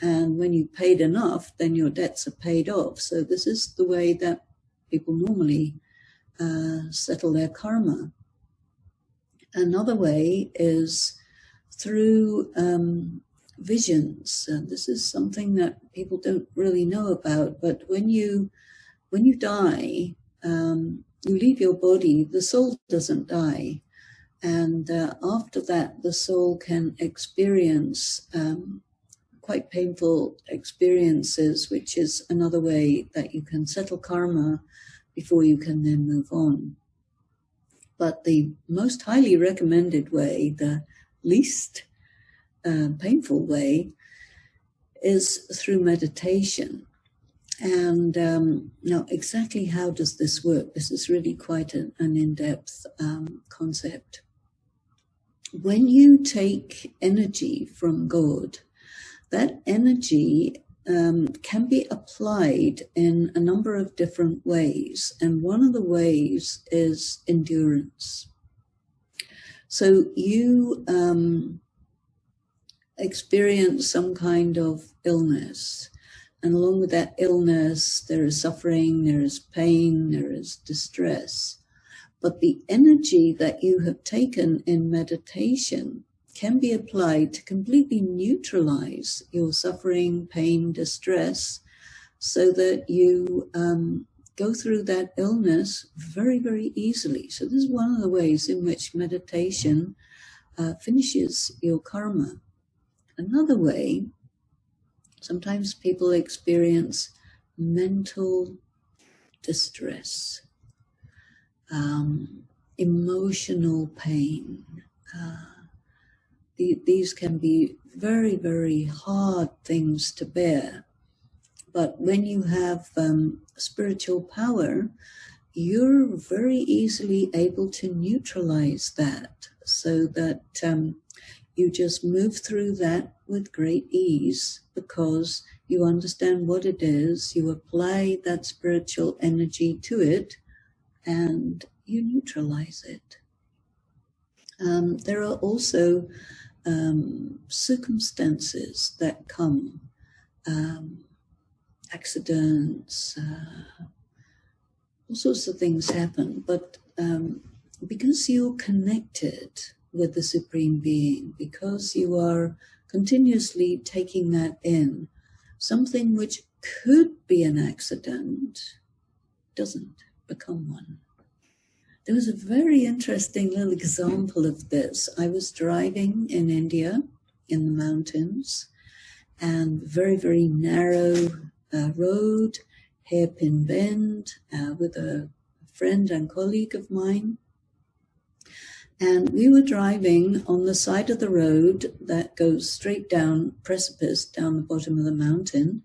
And when you've paid enough, then your debts are paid off. So this is the way that people normally settle their karma. Another way is through visions. This is something that people don't really know about. But when you die, you leave your body, the soul doesn't die. And after that, the soul can experience quite painful experiences, which is another way that you can settle karma before you can then move on. But the most highly recommended way, the least painful way, is through meditation. And now exactly how does this work? This is really quite an in-depth concept. When you take energy from God, that energy can be applied in a number of different ways. And one of the ways is endurance. So you experience some kind of illness. And along with that illness, there is suffering, there is pain, there is distress. But the energy that you have taken in meditation can be applied to completely neutralize your suffering, pain, distress, so that you go through that illness very, very easily. So this is one of the ways in which meditation finishes your karma. Another way, sometimes people experience mental distress, emotional pain. These can be very, very hard things to bear. But when you have spiritual power, you're very easily able to neutralize that, so that you just move through that with great ease, because you understand what it is, you apply that spiritual energy to it, and you neutralize it. There are also circumstances that come, accidents, all sorts of things happen, but because you're connected with the Supreme Being, because you are continuously taking that in. Something which could be an accident doesn't become one. There was a very interesting little example of this. I was driving in India in the mountains, and very, very narrow road, hairpin bend, with a friend and colleague of mine. And we were driving on the side of the road that goes straight down, precipice down the bottom of the mountain.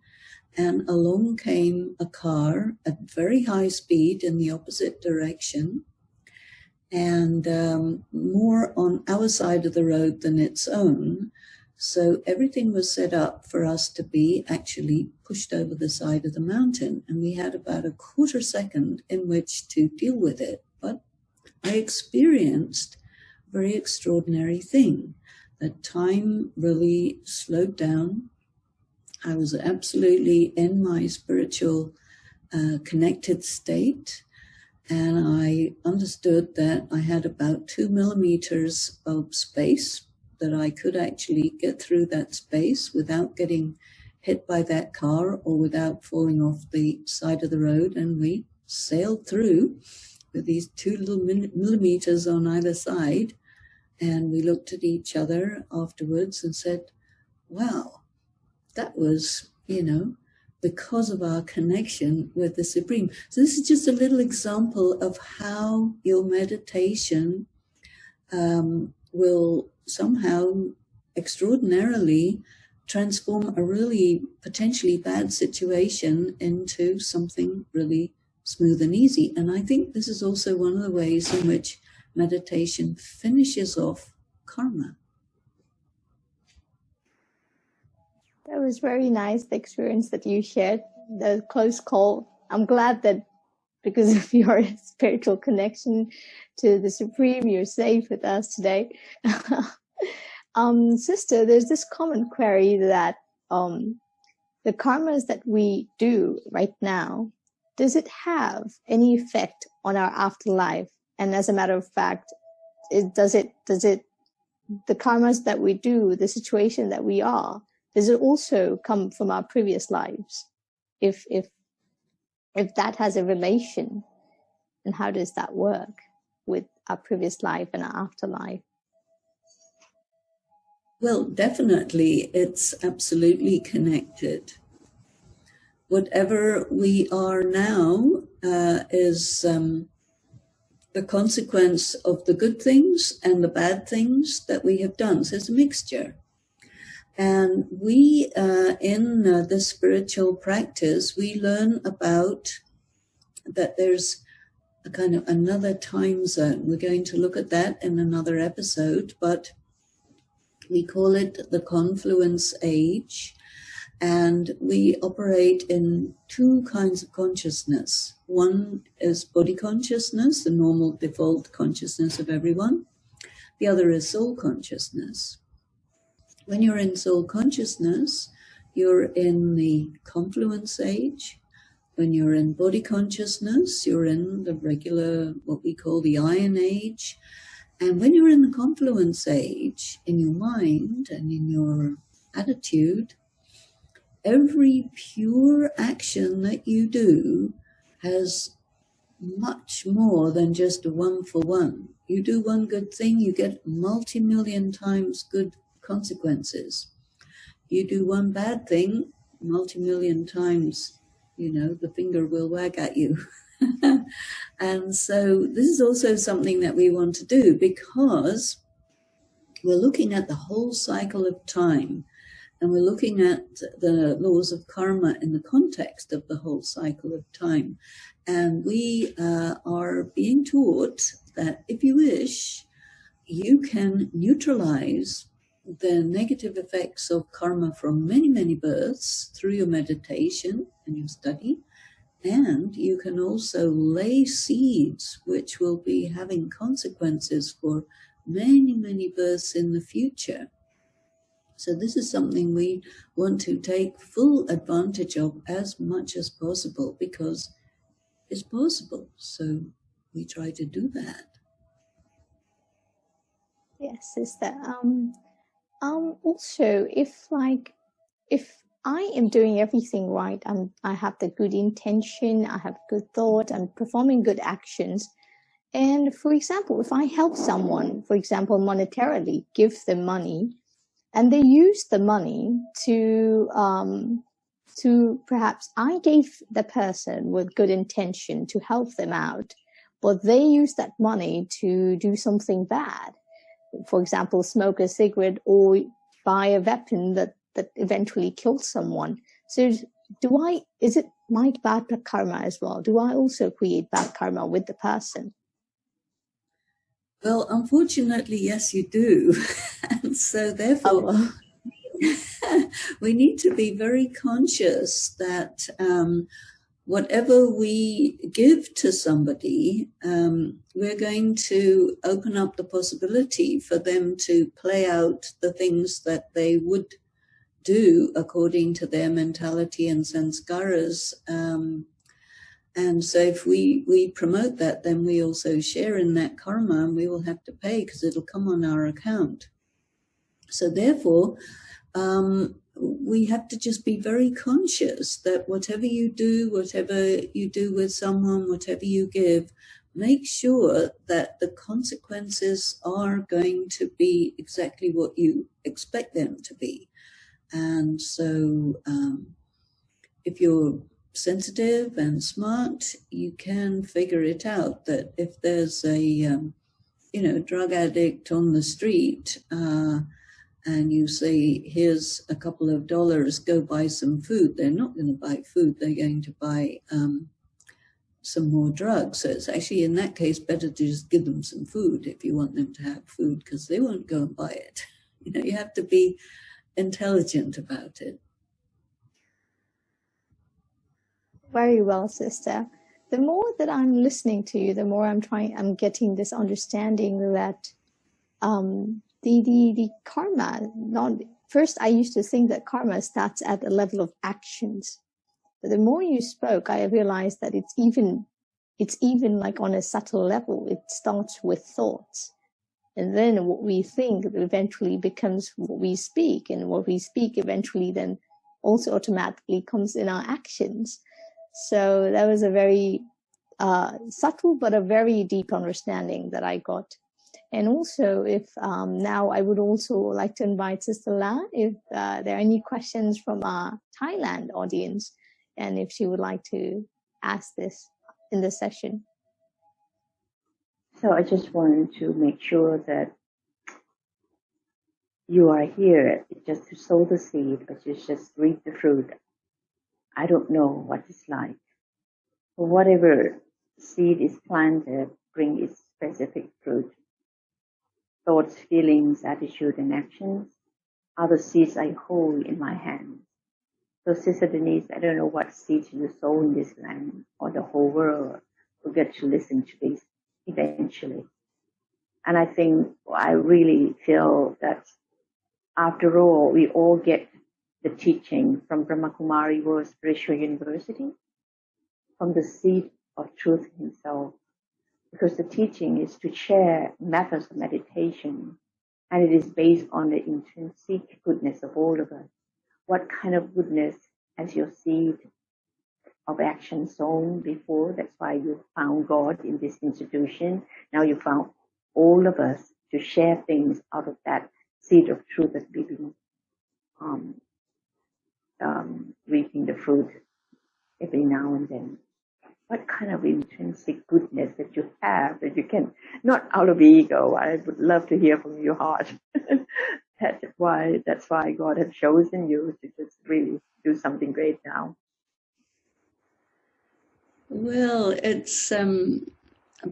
And along came a car at very high speed in the opposite direction, and more on our side of the road than its own. So everything was set up for us to be actually pushed over the side of the mountain. And we had about a quarter second in which to deal with it. But I experienced a very extraordinary thing. That time really slowed down. I was absolutely in my spiritual connected state. And I understood that I had about 2 millimeters of space, that I could actually get through that space without getting hit by that car or without falling off the side of the road. And we sailed through with these 2 little millimeters on either side. And we looked at each other afterwards and said, wow, that was, because of our connection with the Supreme. So this is just a little example of how your meditation will somehow extraordinarily transform a really potentially bad situation into something really smooth and easy. And I think this is also one of the ways in which meditation finishes off karma. That was very nice, the experience that you shared, the close call. I'm glad that because of your spiritual connection to the Supreme, you're safe with us today. Sister, there's this common query that the karmas that we do right now, does it have any effect on our afterlife? And as a matter of fact, does it the karmas that we do, the situation that we are, does it also come from our previous lives? If that has a relation, and how does that work with our previous life and our afterlife? Well, definitely, it's absolutely connected. Whatever we are now is the consequence of the good things and the bad things that we have done. So it's a mixture. And we, in the spiritual practice, we learn about that there's a kind of another time zone. We're going to look at that in another episode, but we call it the confluence age. And we operate in 2 kinds of consciousness. One is body consciousness, the normal default consciousness of everyone. The other is soul consciousness. When you're in soul consciousness, you're in the confluence age. When you're in body consciousness, you're in the regular, what we call the iron age. And when you're in the confluence age, in your mind and in your attitude, every pure action that you do has much more than just a 1-for-1. You do one good thing, you get multi-million times good consequences. You do one bad thing, multi-million times, the finger will wag at you. And so this is also something that we want to do, because we're looking at the whole cycle of time, and we're looking at the laws of karma in the context of the whole cycle of time. And we are being taught that if you wish, you can neutralize the negative effects of karma from many, many births through your meditation and your study. And you can also lay seeds which will be having consequences for many, many births in the future. So this is something we want to take full advantage of as much as possible, because it's possible. So we try to do that. Yes, sister. Also, if I am doing everything right, I have the good intention, I have good thought, I'm performing good actions. And for example, if I help someone, for example, monetarily, give them money, and they use the money to perhaps I gave the person with good intention to help them out, but they use that money to do something bad. For example, smoke a cigarette or buy a weapon that eventually kills someone. So is it my bad karma as well? Do I also create bad karma with the person? Well, unfortunately, yes, you do. And so therefore, we need to be very conscious that whatever we give to somebody, we're going to open up the possibility for them to play out the things that they would do according to their mentality and sanskaras. And so if we promote that, then we also share in that karma, and we will have to pay because it'll come on our account. So therefore, we have to just be very conscious that whatever you do with someone, whatever you give, make sure that the consequences are going to be exactly what you expect them to be. And so if you're sensitive and smart, you can figure it out that if there's a drug addict on the street, and you say, here's a couple of dollars, go buy some food, they're not going to buy food, they're going to buy some more drugs. So it's actually, in that case, better to just give them some food if you want them to have food, because they won't go and buy it. You have to be intelligent about it. Very well, sister. The more that I'm listening to you, the more I'm getting this understanding that the karma, first I used to think that karma starts at the level of actions. But the more you spoke, I realized that it's even like on a subtle level. It starts with thoughts. And then what we think eventually becomes what we speak, and what we speak eventually then also automatically comes in our actions. So that was a very subtle but a very deep understanding that I got. And also, if now I would also like to invite Sister La, if there are any questions from our Thailand audience, and if she would like to ask this in the session. So I just wanted to make sure that you are here just to sow the seed, but you just reap the fruit. I don't know what it's like. But whatever seed is planted, bring its specific fruit. Thoughts, feelings, attitude, and actions are the seeds I hold in my hands. So, Sister Denise, I don't know what seeds you sow in this land or the whole world will get to listen to this eventually. And I think I really feel that after all, we all get the teaching from Brahma Kumari World Spiritual University, from the seed of truth himself, because the teaching is to share methods of meditation, and it is based on the intrinsic goodness of all of us. What kind of goodness has your seed of action sown before? That's why you found God in this institution. Now you found all of us to share things out of that seed of truth that we've been reaping the fruit every now and then. What kind of intrinsic goodness that you have that you can, not out of ego, I would love to hear from your heart. That's why God has chosen you to just really do something great now. Well, it's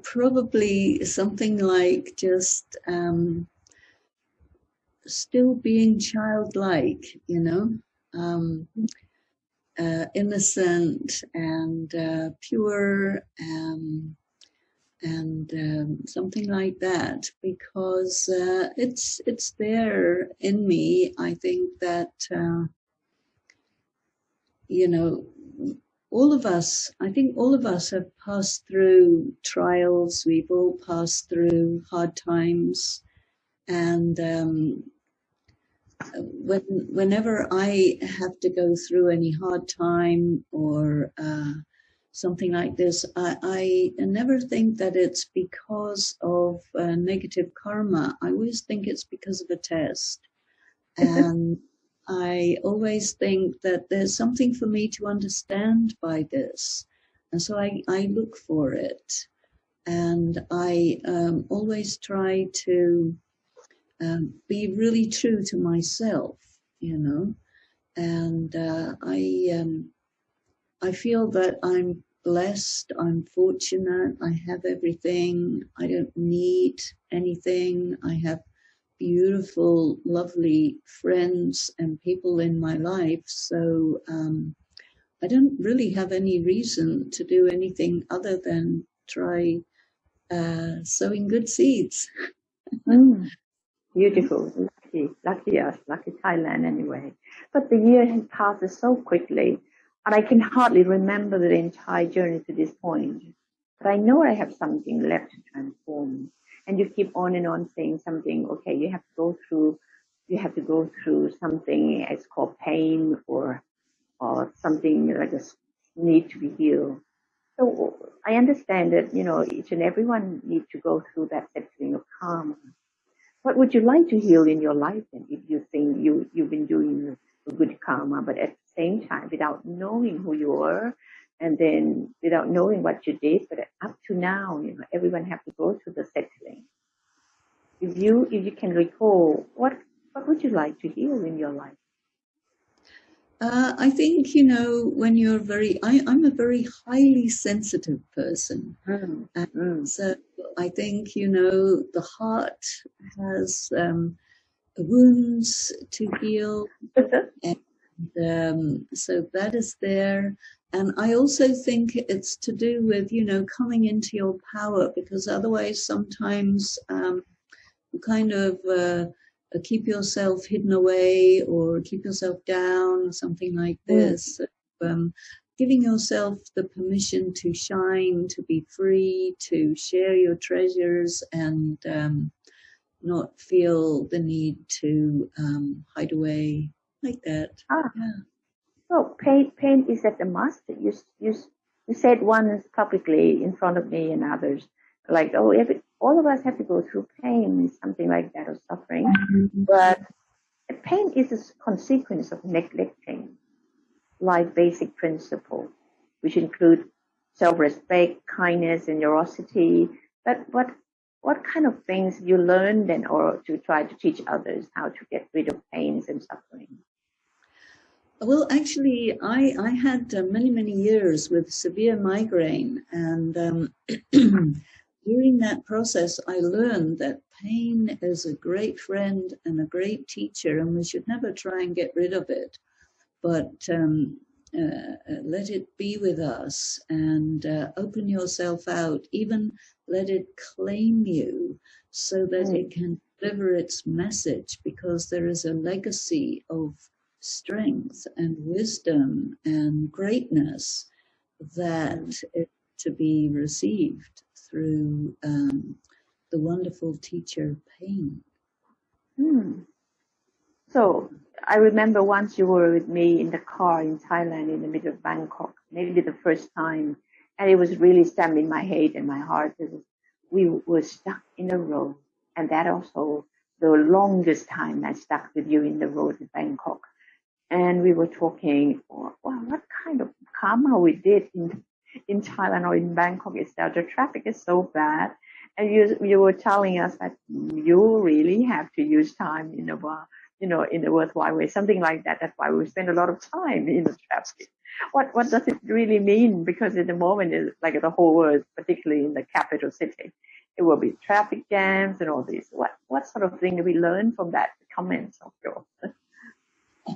probably something like just still being childlike, innocent and pure, and something like that, because it's there in me. I think that all of us have passed through trials. We've all passed through hard times, And whenever I have to go through any hard time or something like this, I never think that it's because of negative karma. I always think it's because of a test. And I always think that there's something for me to understand by this. And so I look for it. And I always try to be really true to myself, you know. And I feel that I'm blessed, I'm fortunate, I have everything, I don't need anything, I have beautiful, lovely friends and people in my life, so I don't really have any reason to do anything other than try sowing good seeds. Beautiful. Lucky us, lucky Thailand anyway. But the year has passed so quickly, and I can hardly remember the entire journey to this point. But I know I have something left to transform. And you keep on and on saying something, okay, you have to go through something as called pain or something like a need to be healed. So I understand that, you know, each and everyone needs to go through that settling of karma. What would you like to heal in your life then, if you think you've been doing a good karma, but at the same time, without knowing who you are, and then without knowing what you did, but up to now, you know, everyone have to go through the settling. If you can recall, what would you like to heal in your life? I think, you know, when you're I'm a very highly sensitive person. So I think, you know, the heart has wounds to heal. And so that is there. And I also think it's to do with, you know, coming into your power, because otherwise sometimes you kind of keep yourself hidden away or keep yourself down, something like this. Giving yourself the permission to shine, to be free, to share your treasures, and not feel the need to hide away like that. Yeah. So pain is at the must. You said once publicly in front of me and others, like, oh, all of us have to go through pain, something like that, or suffering. But pain is a consequence of neglecting life basic principles, which include self-respect, kindness, and generosity. But what kind of things you learn then, or to try to teach others how to get rid of pains and suffering? Well, actually, I had many years with severe migraine, and during that process, I learned that pain is a great friend and a great teacher, and we should never try and get rid of it, but let it be with us and open yourself out, even let it claim you so that it can deliver its message, because there is a legacy of strength and wisdom and greatness that is to be received through the wonderful teacher pain. So I remember once you were with me in the car in Thailand in the middle of Bangkok, maybe the first time, and it was really stamped in my head and my heart. We were stuck in a road, and that also the longest time I stuck with you in the road in Bangkok. And we were talking, wow, what kind of karma we did in Thailand or in Bangkok itself. The traffic is so bad. And you were telling us that you really have to use time in a worthwhile way, something like that. That's why we spend a lot of time in the traffic. What does it really mean? Because in the moment, it's like the whole world, particularly in the capital city, it will be traffic jams and all this. What sort of thing do we learn from that comments of yours?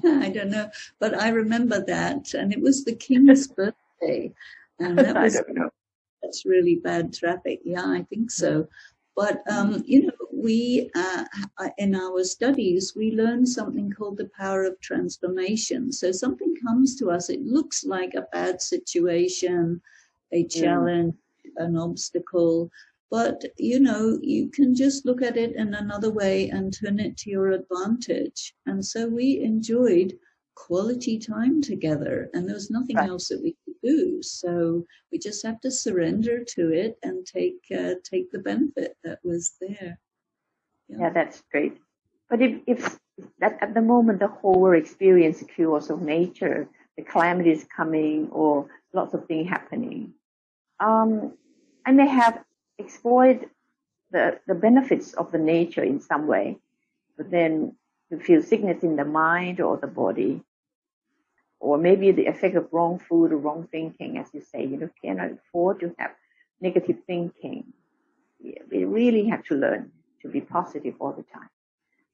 I don't know, but I remember that, and it was the king's birthday, and that was, I don't know. That's really bad traffic. Yeah, I think so. But you know, we in our studies we learn something called the power of transformation. So something comes to us; it looks like a bad situation, a challenge, an obstacle, But, you can just look at it in another way and turn it to your advantage. And so we enjoyed quality time together, and there was nothing else that we could do. So we just have to surrender to it and take the benefit that was there. Yeah, that's great. But if that at the moment the whole world experience chaos of nature, the calamity is coming or lots of things happening, I may have explored the benefits of the nature in some way, but then you feel sickness in the mind or the body, or maybe the effect of wrong food or wrong thinking, as you say, cannot afford to have negative thinking. We really have to learn to be positive all the time.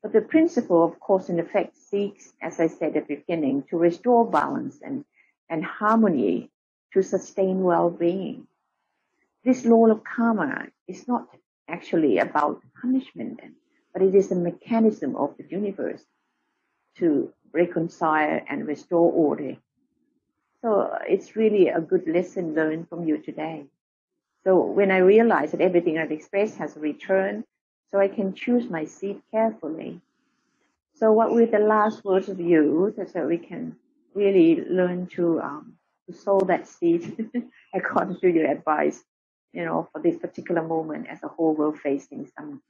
But the principle of cause and effect seeks, as I said at the beginning, to restore balance and harmony to sustain well-being. This law of karma is not actually about punishment, but it is a mechanism of the universe to reconcile and restore order. So it's really a good lesson learned from you today. So when I realize that everything I've expressed has a return, so I can choose my seed carefully. So what were the last words of you, so we can really learn to sow that seed according to your advice, for this particular moment as a whole world facing some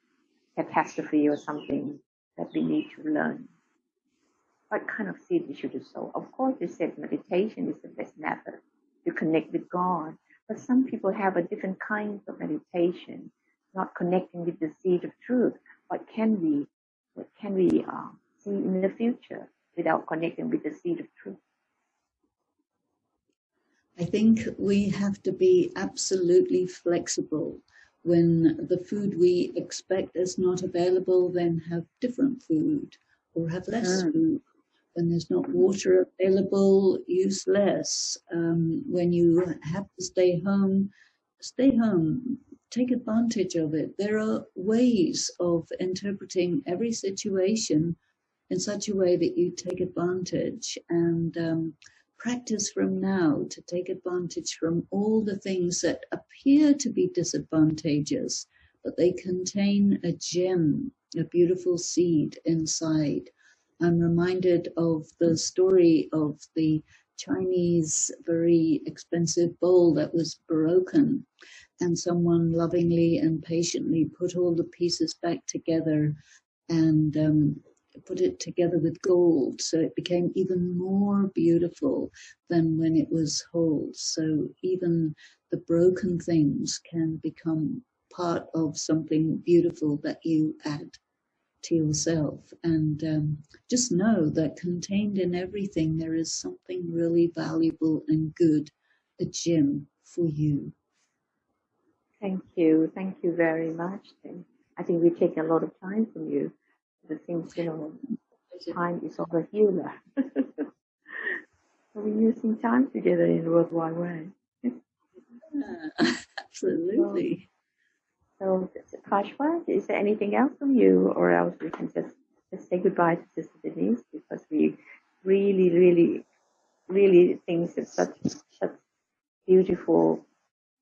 catastrophe or something that we need to learn. What kind of seed we should sow? Of course, you said meditation is the best method to connect with God. But some people have a different kind of meditation, not connecting with the seed of truth. What can we see in the future without connecting with the seed of truth? I think we have to be absolutely flexible. When the food we expect is not available, then have different food or have less food. When there's not water available, use less. When you have to stay home, take advantage of it. There are ways of interpreting every situation in such a way that you take advantage, and practice from now to take advantage from all the things that appear to be disadvantageous, but they contain a gem, a beautiful seed inside. I'm reminded of the story of the Chinese very expensive bowl that was broken, and someone lovingly and patiently put all the pieces back together and put it together with gold, so it became even more beautiful than when it was whole. So even the broken things can become part of something beautiful that you add to yourself. And just know that contained in everything there is something really valuable and good, a gem for you. Thank you very much. I think we take a lot of time from you. The things, time is also a healer. So we're using time together in a worthwhile way. Absolutely. So Kashwa, is there anything else from you, or else we can just say goodbye to Sister Denise, because we really think it's such beautiful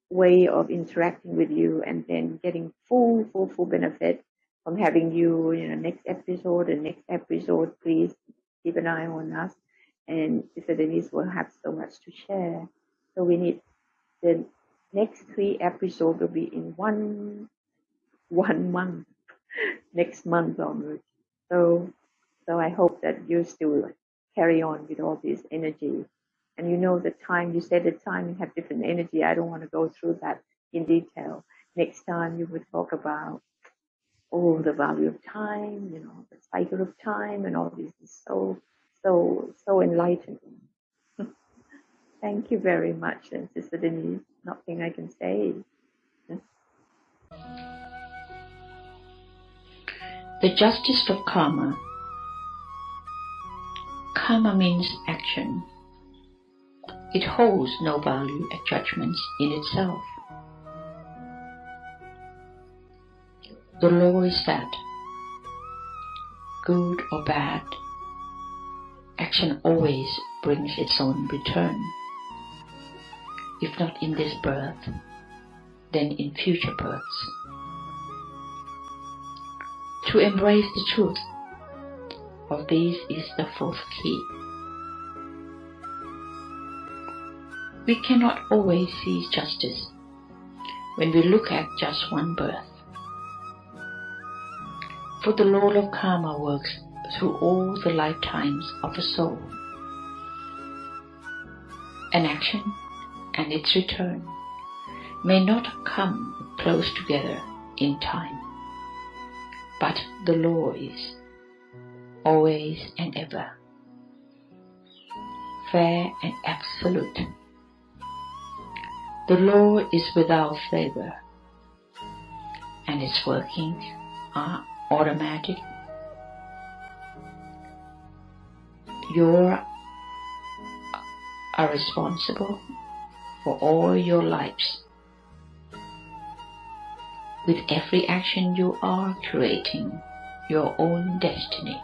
way of interacting with you, and then getting full benefit from having you. Next episode, please keep an eye on us, and Sister Denise will have so much to share. So we need the next 3 episodes will be in one month, next month onwards. So I hope that you still carry on with all this energy. And the time, you said the time you have different energy. I don't want to go through that in detail. Next time you would talk about the value of time, the cycle of time, and all this is so enlightening. Thank you very much, and Sister Denise. Nothing I can say. The justice of karma. Karma means action. It holds no value as judgments in itself. The law is that, good or bad, action always brings its own return. If not in this birth, than in future births. To embrace the truth of these is the fourth key. We cannot always see justice when we look at just one birth. For the law of karma works through all the lifetimes of a soul. An action and its return may not come close together in time, but the law is always and ever fair and absolute. The law is without flavor, and its workings are automatic. You are responsible for all your lives. With every action you are creating your own destiny.